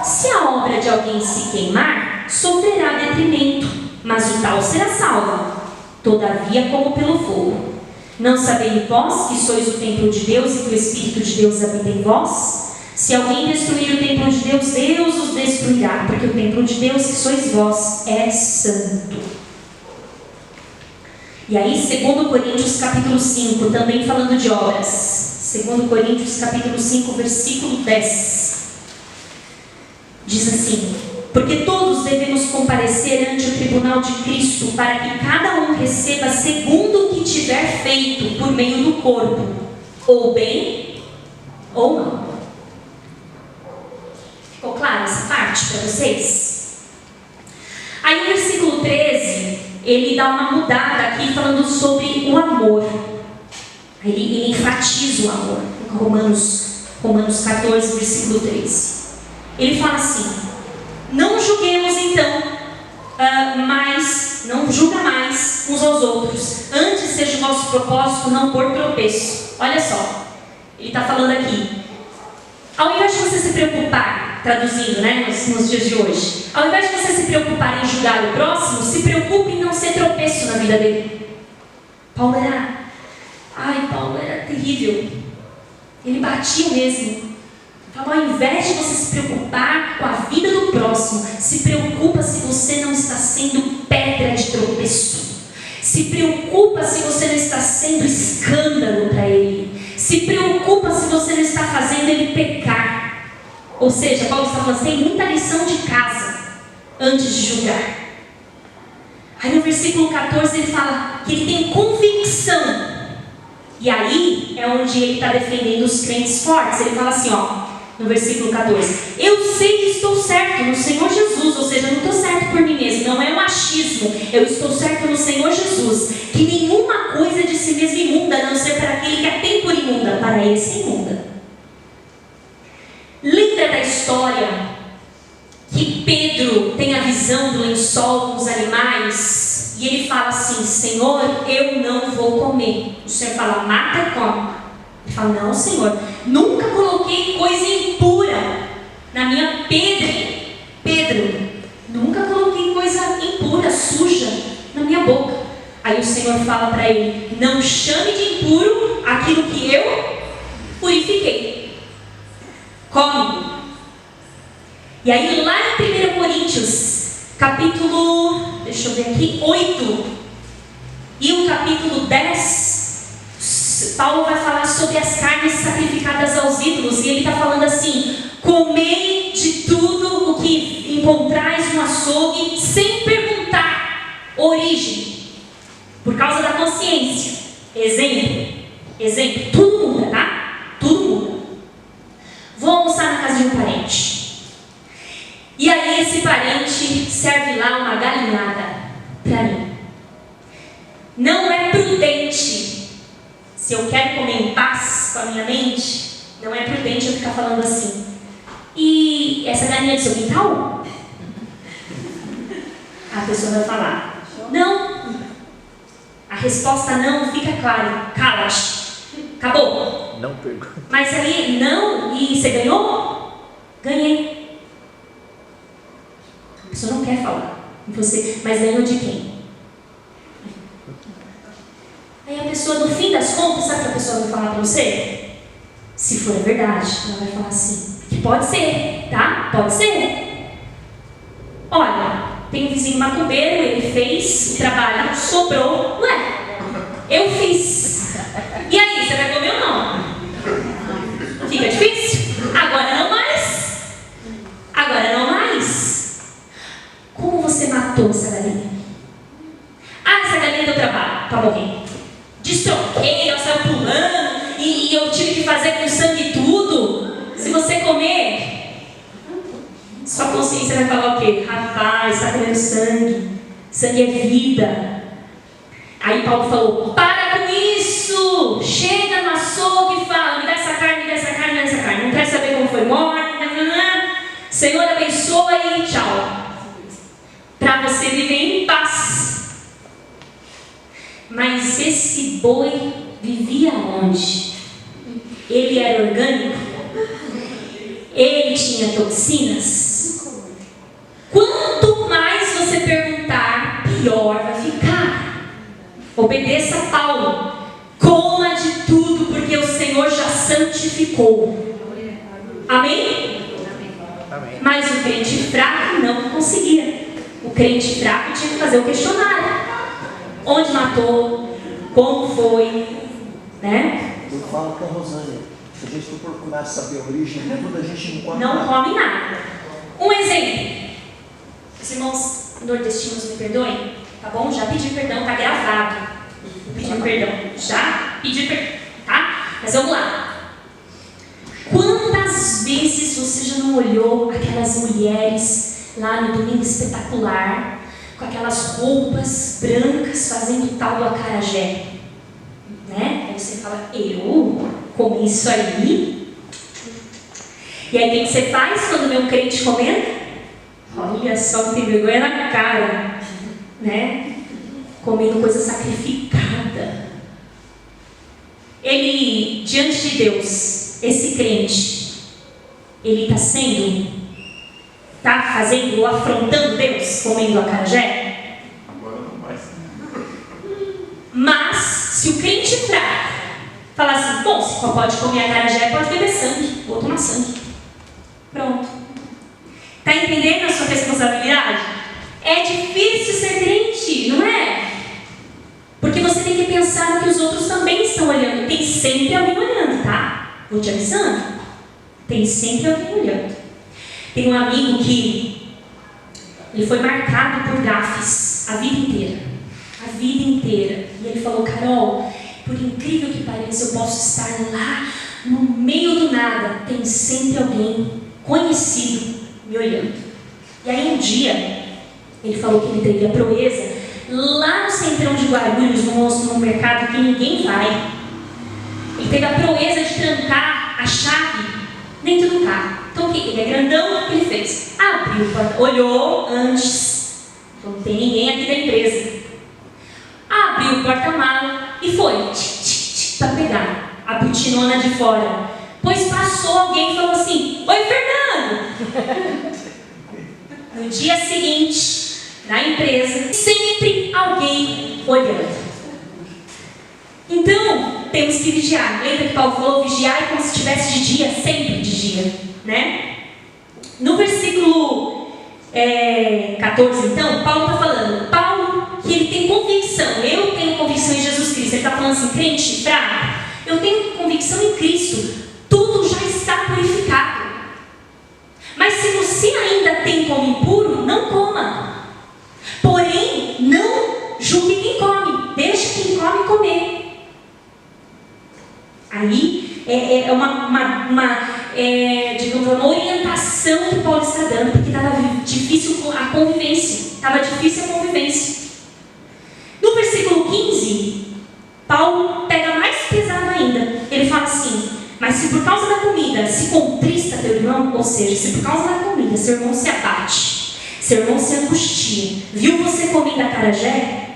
A: Se a obra de alguém se queimar, sofrerá detrimento, mas o tal será salvo, todavia como pelo fogo. Não sabeis vós que sois o templo de Deus e que o Espírito de Deus habita em vós? Se alguém destruir o templo de Deus, Deus os destruirá, porque o templo de Deus, que sois vós, é santo. E aí, 2 Coríntios capítulo 5, também falando de obras. 2 Coríntios capítulo 5, versículo 10. Diz assim: porque todos devemos comparecer ante o tribunal de Cristo, para que cada um receba segundo o que tiver feito por meio do corpo, ou bem ou não. Ficou claro essa parte para vocês? Aí no versículo 13, ele dá uma mudada aqui falando sobre o amor. Ele enfatiza o amor. Romanos 14, versículo 13. Ele fala assim: não julguemos então, não julga mais uns aos outros. Antes seja o nosso propósito não pôr tropeço. Olha só, ele está falando aqui. Ao invés de você se preocupar, traduzindo, né, nos dias de hoje, ao invés de você se preocupar em julgar o próximo, se preocupe em não ser tropeço na vida dele. Paulo era terrível. Ele batia mesmo. Então, ao invés de você se preocupar com a vida do próximo, se preocupa se você não está sendo pedra de tropeço. Se preocupa se você não está sendo escândalo para ele. Se preocupa se você não está fazendo ele pecar. Ou seja, Paulo está falando, tem muita lição de casa antes de julgar. Aí no versículo 14 ele fala que ele tem convicção. E aí é onde ele está defendendo os crentes fortes. Ele fala assim, no versículo 14: eu sei que estou certo no Senhor Jesus. Ou seja, eu não estou certo por mim mesmo, não é machismo. Eu estou certo no Senhor Jesus, que nenhuma coisa de si mesmo imunda, a não ser para aquele que a tem por imunda, para esse imunda. Lembra da história que Pedro tem a visão do lençol com os animais e ele fala assim: Senhor, eu não vou comer. O Senhor fala: mata e come. Ele fala: não, Senhor, nunca coloquei coisa impura na minha Pedro, nunca coloquei coisa impura, suja na minha boca. Aí o Senhor fala para ele: não chame de impuro aquilo que eu purifiquei. Come. E aí lá em 1 Coríntios, capítulo, deixa eu ver aqui, 8 e o capítulo 10, Paulo vai falar sobre as carnes sacrificadas aos ídolos. E ele está falando assim: comei de tudo o que encontrais no açougue, sem perguntar origem, por causa da consciência. Exemplo, tudo muda, tá? Tudo muda. Vou almoçar na casa de um parente. E aí esse parente serve lá uma galinhada para mim. Não é prudente, se eu quero comer em paz com a minha mente, não é prudente eu ficar falando assim: e essa galinha é do seu quintal? A pessoa vai falar: não. A resposta não fica clara: cala-te, acabou.
D: Não pergunta. Mas
A: aí, não, e você ganhou? Ganhei. A pessoa não quer falar. Você, mas ganhou de quem? Aí a pessoa, no fim das contas, sabe o que a pessoa vai falar para você? Se for a verdade, ela vai falar assim: que pode ser, tá? Pode ser. Olha, tem um vizinho macumbeiro, ele fez o trabalho, sobrou. Ué, eu fiz. E aí, você vai comer ou não? Fica difícil? Agora não mais. Como você matou essa galinha? Essa galinha deu trabalho para morrer. Destroquei, ela saiu pulando e eu tive que fazer com sangue tudo. Se você comer, sua consciência vai falar o quê? Rapaz, está comendo sangue. Sangue é vida. Aí Paulo falou: para com isso. Chega no açougue e fala: me dá essa carne, me dá essa carne, me dá essa carne. Não quer saber como foi morta. Senhor abençoa e tchau. Para você viver em paz. Mas esse boi vivia onde? Ele era orgânico? Ele tinha toxinas? Quanto mais você perguntar, pior vai ficar. Obedeça a Paulo. Coma de tudo, porque o Senhor já santificou. Amém?
D: Amém.
A: Mas o crente fraco não conseguia. O crente fraco tinha que fazer o questionário. onde matou, como foi, né?
C: Eu falo com a Rosânia, se a gente for procurar saber a origem de tudo, a gente não come
A: Não
C: nada.
A: come nada. Um exemplo. Os irmãos nordestinos me perdoem, tá bom? Já pedi perdão, tá gravado. Pediu perdão. Já pedi perdão, tá? Mas vamos lá. Quantas vezes você já não olhou aquelas mulheres lá no Domingo Espetacular, com aquelas roupas brancas fazendo tal do acarajé? Né? Aí você fala, eu comi isso aí? E aí o que você faz quando vê um crente comendo? Olha só, não tem vergonha na cara, né? Comendo coisa sacrificada. Ele, diante de Deus, esse crente, ele está fazendo ou afrontando Deus comendo acarajé?
B: Agora não mais.
A: Mas, se o crente fraco falar assim, bom, se pode comer acarajé, pode beber sangue, vou tomar sangue. Pronto. Está entendendo a sua responsabilidade? É difícil ser crente, não é? Porque você tem que pensar no que os outros também estão olhando. Tem sempre alguém olhando, tá? Vou te avisando. Tem sempre alguém olhando. Tem um amigo que ele foi marcado por gafes a vida inteira. A vida inteira. E ele falou, Carol, por incrível que pareça, eu posso estar lá no meio do nada. Tem sempre alguém conhecido me olhando. E aí um dia, ele falou que ele teve a proeza lá no centrão de Guarulhos, num mercado que ninguém vai. Ele teve a proeza de trancar a chave dentro do carro. Então ele é grandão, o que ele fez? Abriu o porta, olhou antes, não tem ninguém aqui da empresa. Abriu o porta-mala e foi para pegar a butinona de fora. Pois passou alguém e falou assim, oi Fernando! No dia seguinte, na empresa, sempre alguém olhando. Então, temos que vigiar. Lembra que Paulo falou, vigiar como se estivesse de dia, sempre de dia, né? No versículo 14, então, Paulo está falando, Paulo, que ele tem convicção, eu tenho convicção em Jesus Cristo. Ele está falando assim, crente fraco, eu tenho convicção em Cristo, tudo já está purificado. Mas se você ainda tem como impuro, não coma. Porém, não julgue quem come, deixe quem come comer. Aí é digamos, uma orientação que Paulo está dando, porque estava difícil a convivência. No versículo 15, Paulo pega mais pesado ainda. Ele fala assim, mas se por causa da comida se contrista teu irmão, ou seja, se por causa da comida seu irmão se abate, seu irmão se angustia, viu você comendo acarajé,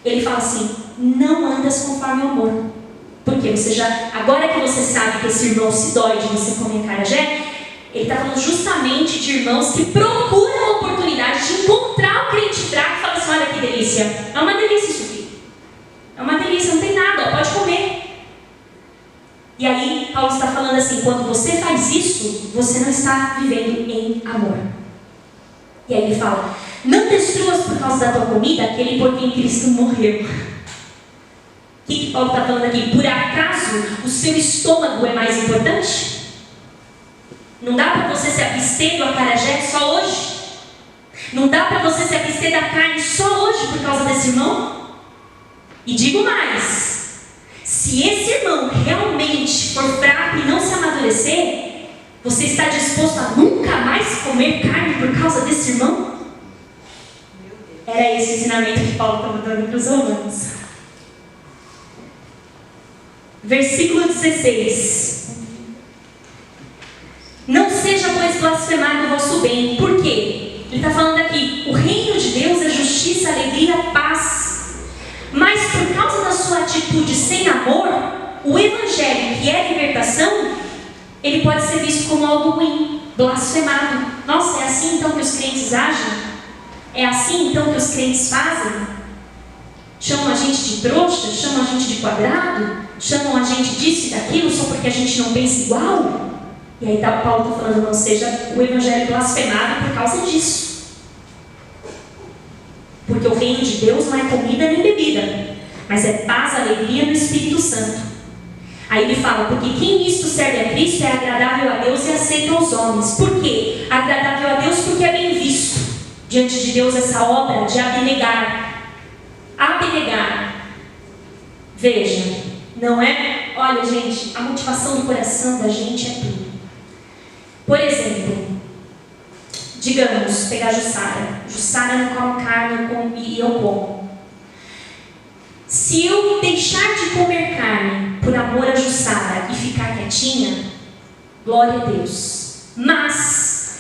A: ele fala assim, não andas conforme o amor. Porque você agora que você sabe que esse irmão se dói de você comer acarajé, ele está falando justamente de irmãos que procuram a oportunidade de encontrar o crente fraco e falar assim, olha que delícia, é uma delícia isso aqui. É uma delícia, não tem nada, ó, pode comer. E aí, Paulo está falando assim, quando você faz isso, você não está vivendo em amor. E aí ele fala, não destruas por causa da tua comida aquele por quem Cristo morreu. O que Paulo está falando aqui? Por acaso o seu estômago é mais importante? Não dá para você se abster do acarajé só hoje? Não dá para você se abster da carne só hoje por causa desse irmão? E digo mais, se esse irmão realmente for fraco e não se amadurecer, você está disposto a nunca mais comer carne por causa desse irmão? Era esse o ensinamento que Paulo estava dando para os romanos. Versículo 16. Não seja, pois, blasfemado o vosso bem. Por quê? Ele está falando aqui, o reino de Deus é justiça, alegria, paz. Mas por causa da sua atitude sem amor, o evangelho, que é libertação, ele pode ser visto como algo ruim, blasfemado. Nossa, é assim então que os crentes agem? É assim então que os crentes fazem? Chamam a gente de trouxa? Chamam a gente de quadrado? Chamam a gente disso e daquilo só porque a gente não pensa igual? E aí Paulo está falando, não seja o evangelho blasfemado por causa disso. Porque o reino de Deus não é comida nem bebida, mas é paz, alegria no Espírito Santo. Aí ele fala, porque quem nisto serve a Cristo é agradável a Deus e aceito aos homens. Por quê? Agradável a Deus porque é bem visto diante de Deus essa obra de abnegar. Abnegar. Veja, não é? Olha, gente, a motivação do coração da gente é tudo. Por exemplo, digamos, pegar a Jussara. Jussara não come carne e eu como. Se eu deixar de comer carne por amor a Jussara e ficar quietinha, glória a Deus. Mas,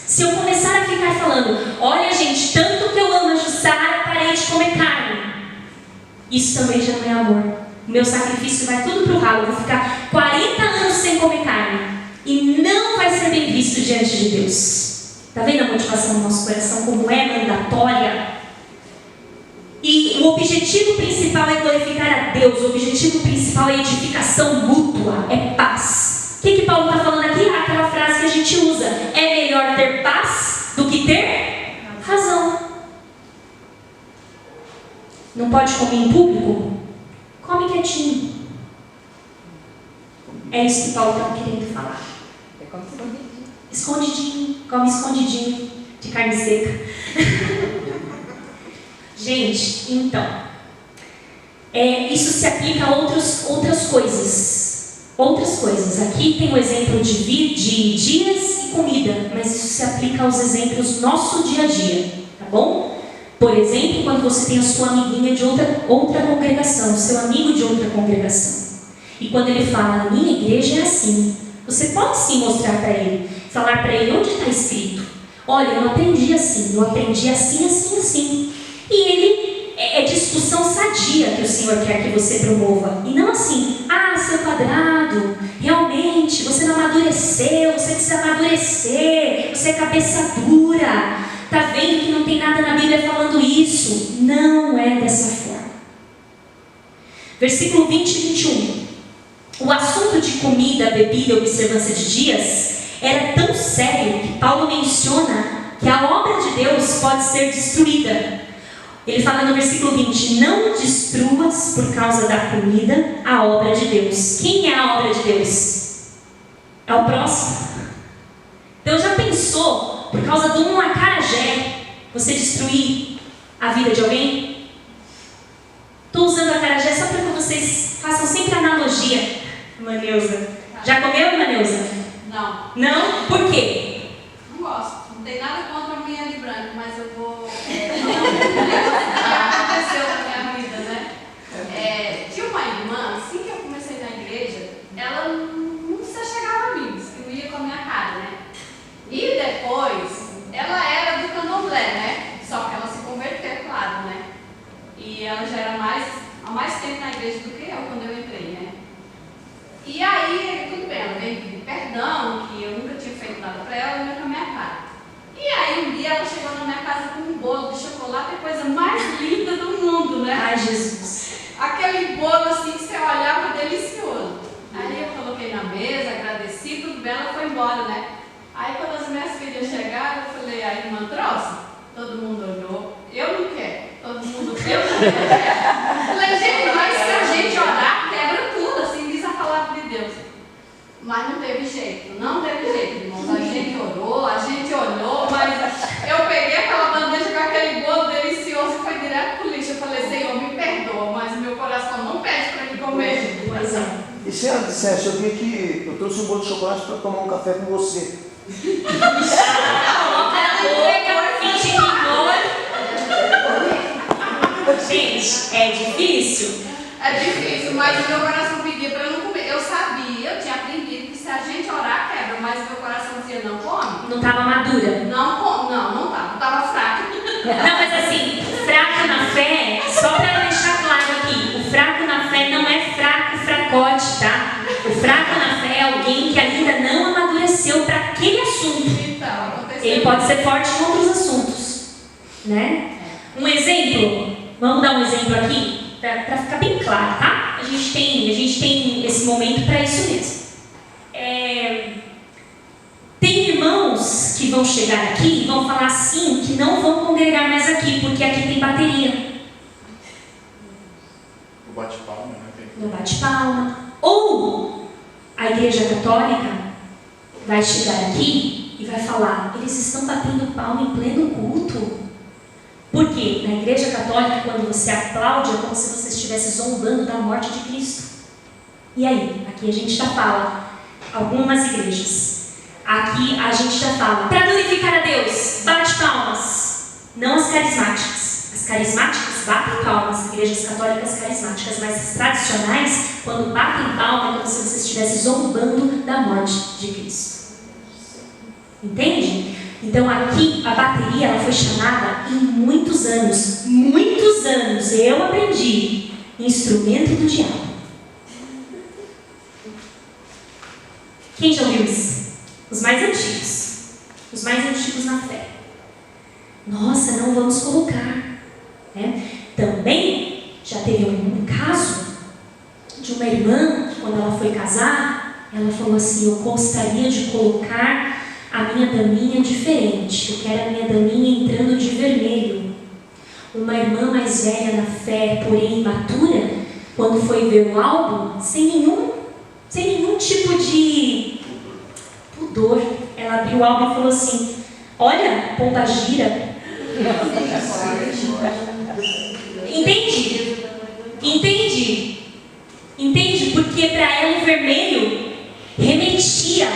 A: se eu começar a ficar falando, olha gente, tanto que eu amo a Jussara, parei de comer carne, isso também já não é amor. O meu sacrifício vai tudo pro ralo. Eu vou ficar 40 anos sem comer carne e não vai ser bem visto diante de Deus. Está vendo a motivação do nosso coração como é mandatória? E o objetivo principal é glorificar a Deus. O objetivo principal é edificação mútua, é paz. O que Paulo está falando aqui? Aquela frase que a gente usa: é melhor ter paz do que ter razão. Não pode comer em público? Come quietinho. É isso que Paulo está querendo falar.
D: É como escondidinho.
A: Escondidinho. Come escondidinho de carne seca. Gente, então, isso se aplica a outras coisas. Outras coisas. Aqui tem o exemplo de dias e comida, mas isso se aplica aos exemplos do nosso dia a dia, tá bom? Por exemplo, quando você tem a sua amiguinha de outra congregação, o seu amigo de outra congregação. E quando ele fala, na minha igreja é assim, você pode sim mostrar para ele, falar para ele onde está escrito. Olha, eu não aprendi assim, eu aprendi assim, assim, assim. E ele, é discussão sadia que o Senhor quer que você promova. E não assim, seu quadrado, realmente, você não amadureceu, você precisa amadurecer, você é cabeça dura. Está vendo que não tem nada na Bíblia falando isso? Não é dessa forma. Versículo 20 e 21. O assunto de comida, bebida e observância de dias era tão sério que Paulo menciona que a obra de Deus pode ser destruída. Ele fala no versículo 20: não destruas por causa da comida a obra de Deus. Quem é a obra de Deus? É o próximo. Então já pensou, por causa de um acarajé, você destruir a vida de alguém? Estou usando acarajé só para que vocês façam sempre analogia. Maneuza. Já comeu, Maneuza?
E: Não.
A: Não? Por quê?
E: Não gosto. Não tem nada contra a mulher de branco, mas eu vou... aconteceu na minha vida, né? Tinha uma irmã, assim que eu comecei na igreja, ela não se chegava a mim, que não ia com a minha cara, né? E depois, ela era do candomblé, né? Só que ela se converteu, claro, né? E ela já era há mais tempo na igreja do que eu, quando eu entrei, né? E aí, tudo bem, ela veio pedir perdão, que eu nunca tinha feito nada pra ela, não ia com a minha cara. E aí, um dia ela chegou na minha casa com um bolo de chocolate, a coisa mais linda do mundo, né?
A: Ai, Jesus.
E: Aquele bolo assim que você olhava delicioso. Aí eu coloquei na mesa, agradeci, tudo bem, ela foi embora, né? Aí quando as minhas filhas chegaram, eu falei, a irmã trouxe? Todo mundo olhou, eu não quero. Todo mundo, eu não quero. Falei, gente, mas se a gente orar, quebra tudo, assim diz a palavra de Deus. Mas não teve jeito, irmãos. A gente orou, a gente olhou, mas eu peguei aquela bandeja com aquele bolo delicioso e foi direto pro lixo. Eu falei, Senhor, me perdoa, mas meu coração não pede para me comer.
A: Pois é.
C: E se ela dissesse, eu vim aqui, eu trouxe um bolo de chocolate para tomar um café com você.
A: Gente, é difícil?
E: É difícil, mas o meu coração pedia para eu não comer. Eu sabia, eu tinha aprendido que se a gente orar, quebra, mas o meu coração dizia, não come.
A: Não estava madura?
E: Não come, não estava fraca.
A: Não, mas assim, fraca na fé, só para deixar claro aqui, o fraco na fé não é fraco, fracote, tá? O fraco na fé é alguém que ainda não amadureceu para aquele assunto.
E: Então, aconteceu.
A: Ele pode ser forte em outros assuntos, né? Um exemplo, vamos dar um exemplo aqui, para ficar bem claro, tá? A gente tem esse momento para isso mesmo. Tem irmãos que vão chegar aqui e vão falar assim, que não vão congregar mais aqui, porque aqui tem bateria. não bate palma. Ou a Igreja Católica vai chegar aqui e vai falar: eles estão batendo palma em pleno culto. Por quê? Na Igreja Católica, quando você aplaude, é como se você estivesse zombando da morte de Cristo. E aí? Aqui a gente já fala, algumas igrejas, aqui a gente já fala, para glorificar a Deus, bate palmas. Não as carismáticas. As carismáticas batem palmas, igrejas católicas carismáticas, mas as tradicionais, quando batem palmas, é como se você estivesse zombando da morte de Cristo. Entende? Então aqui a bateria ela foi chamada em muitos anos, eu aprendi, instrumento do diabo. Quem já ouviu isso? Os mais antigos na fé. Nossa, não vamos colocar, né? Também já teve um caso de uma irmã que quando ela foi casar, ela falou assim: eu gostaria de colocar a minha daminha diferente, eu quero a minha daminha entrando de vermelho. Uma irmã mais velha na fé, porém imatura, quando foi ver o álbum, sem nenhum tipo de pudor, ela abriu o álbum e falou assim: olha, pomba gira. Entende? Porque para ela o vermelho remetia,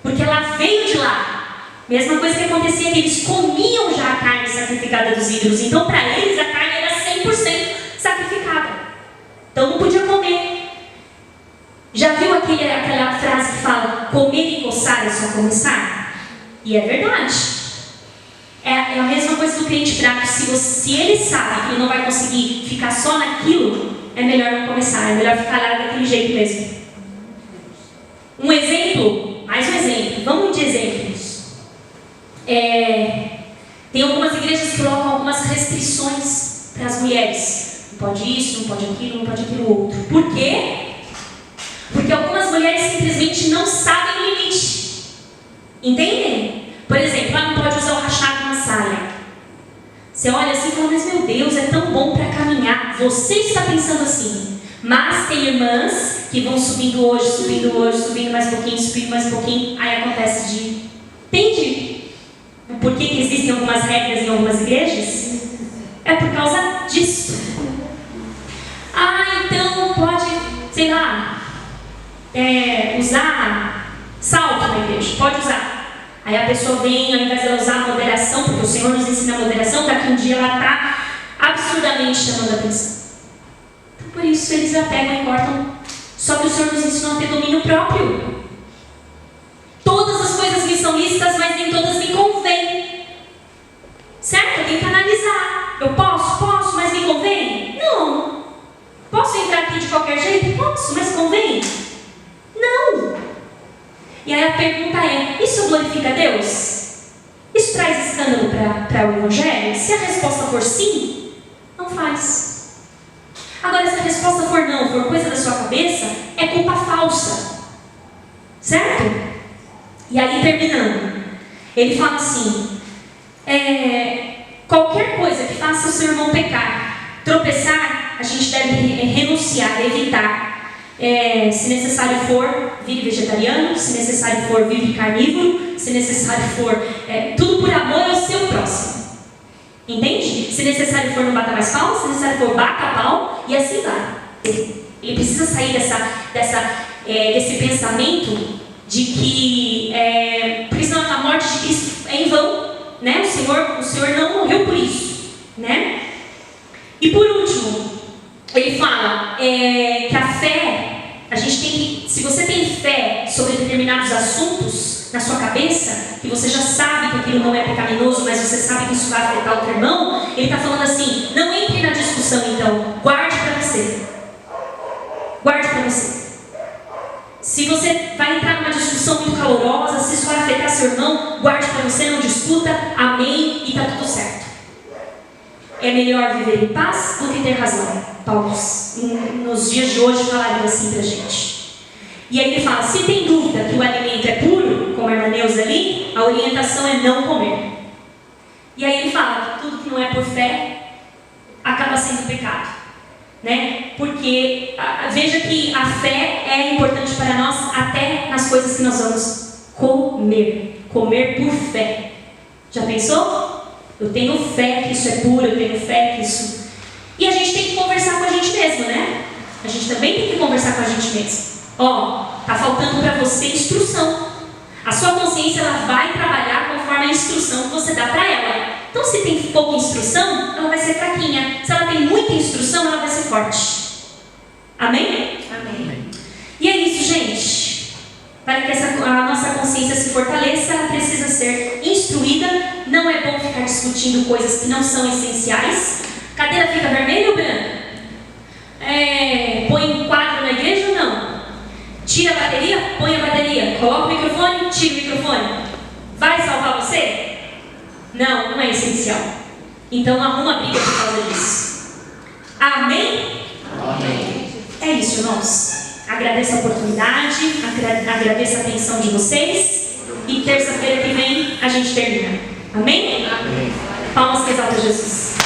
A: porque ela veio de lá. Mesma coisa que acontecia, que eles comiam já a carne sacrificada dos ídolos. Então para eles a carne era 100% sacrificada, então não podia comer. Já viu aquela frase que fala: comer e coçar é só começar? E é verdade. É a mesma coisa do crente fraco. Se ele sabe que ele não vai conseguir ficar só naquilo, é melhor não começar, é melhor ficar lá daquele jeito mesmo. Mais um exemplo, vamos de exemplos. Tem algumas igrejas que colocam algumas restrições para as mulheres. Não pode isso, não pode aquilo, não pode aquilo outro. Por quê? Porque algumas mulheres simplesmente não sabem o limite. Entendem? Por exemplo, ela não pode usar o rachado na saia. Você olha assim e fala: mas meu Deus, é tão bom para caminhar. Você está pensando assim. Mas tem irmãs que vão subindo hoje, subindo mais um pouquinho. Aí acontece de... Entende? Por que existem algumas regras em algumas igrejas? É por causa disso. Então pode, sei lá, usar salto na igreja. Pode usar. Aí a pessoa vem, ao invés de ela usar a moderação, porque o Senhor nos ensina a moderação, daqui um dia ela está absurdamente chamando a atenção. Então por isso eles já pegam e cortam. Só que o Senhor nos ensinou a ter domínio próprio. Todas as coisas me são lícitas, mas nem todas me convêm. Certo? Eu tenho que analisar. Eu posso, mas me convém? Não. Posso entrar aqui de qualquer jeito? Posso, mas convém? Não. E aí a pergunta é: isso glorifica a Deus? Isso traz escândalo para o Evangelho? Se a resposta for sim, não faz. Agora, se a resposta for não, for coisa da sua cabeça, é culpa falsa. Certo? E aí, terminando, ele fala assim: qualquer coisa que faça o seu irmão pecar, tropeçar, a gente deve renunciar, evitar. Se necessário for, vire vegetariano. Se necessário for, vire carnívoro. Se necessário for, tudo por amor ao seu próximo. Entende? Se necessário for, não bata mais pau. Se necessário for, bata pau. E assim vai. Ele precisa sair desse pensamento de que porque senão a morte de Cristo é em vão, né? O Senhor não morreu por isso, né? E por último, ele fala que a fé, a gente tem que, se você tem fé sobre determinados assuntos na sua cabeça, que você já sabe que aquilo não é pecaminoso, mas você sabe que isso vai afetar outro irmão, ele está falando assim: não entre na discussão então, guarde para você. Guarde para você. Se você vai entrar numa discussão muito calorosa, se isso vai afetar seu irmão, guarde para você, não discuta, amém, e está tudo certo. É melhor viver em paz do que ter razão. Paulo, nos dias de hoje, falaria assim pra gente. E aí ele fala: se tem dúvida que o alimento é puro, como a irmã Neuza ali, a orientação é não comer. E aí ele fala que tudo que não é por fé acaba sendo pecado. né? Porque veja que a fé é importante para nós até nas coisas que nós vamos comer. Comer por fé. Já pensou? Eu tenho fé que isso é puro, eu tenho fé que isso... E a gente tem que conversar com a gente mesmo, né? A gente também tem que conversar com a gente mesmo. Ó, tá faltando para você instrução. A sua consciência, ela vai trabalhar conforme a instrução que você dá para ela. Então, se tem pouca instrução, ela vai ser fraquinha. Se ela tem muita instrução, ela vai ser forte. Amém?
D: Amém.
A: E é isso, gente. Para que a nossa consciência se fortaleça, ela precisa ser instruída. Não é bom ficar discutindo coisas que não são essenciais. Cadeira fica vermelha ou branca? Põe um quadro na igreja ou não? Tira a bateria? Põe a bateria. Coloca o microfone? Tira o microfone. Vai salvar você? Não, não é essencial. Então não arruma briga por causa disso. Amém?
C: Amém.
A: É isso, irmãos. Agradeço a oportunidade, agradeço a atenção de vocês. E terça-feira que vem a gente termina. Amém?
C: Amém.
A: Palmas que exalta Jesus.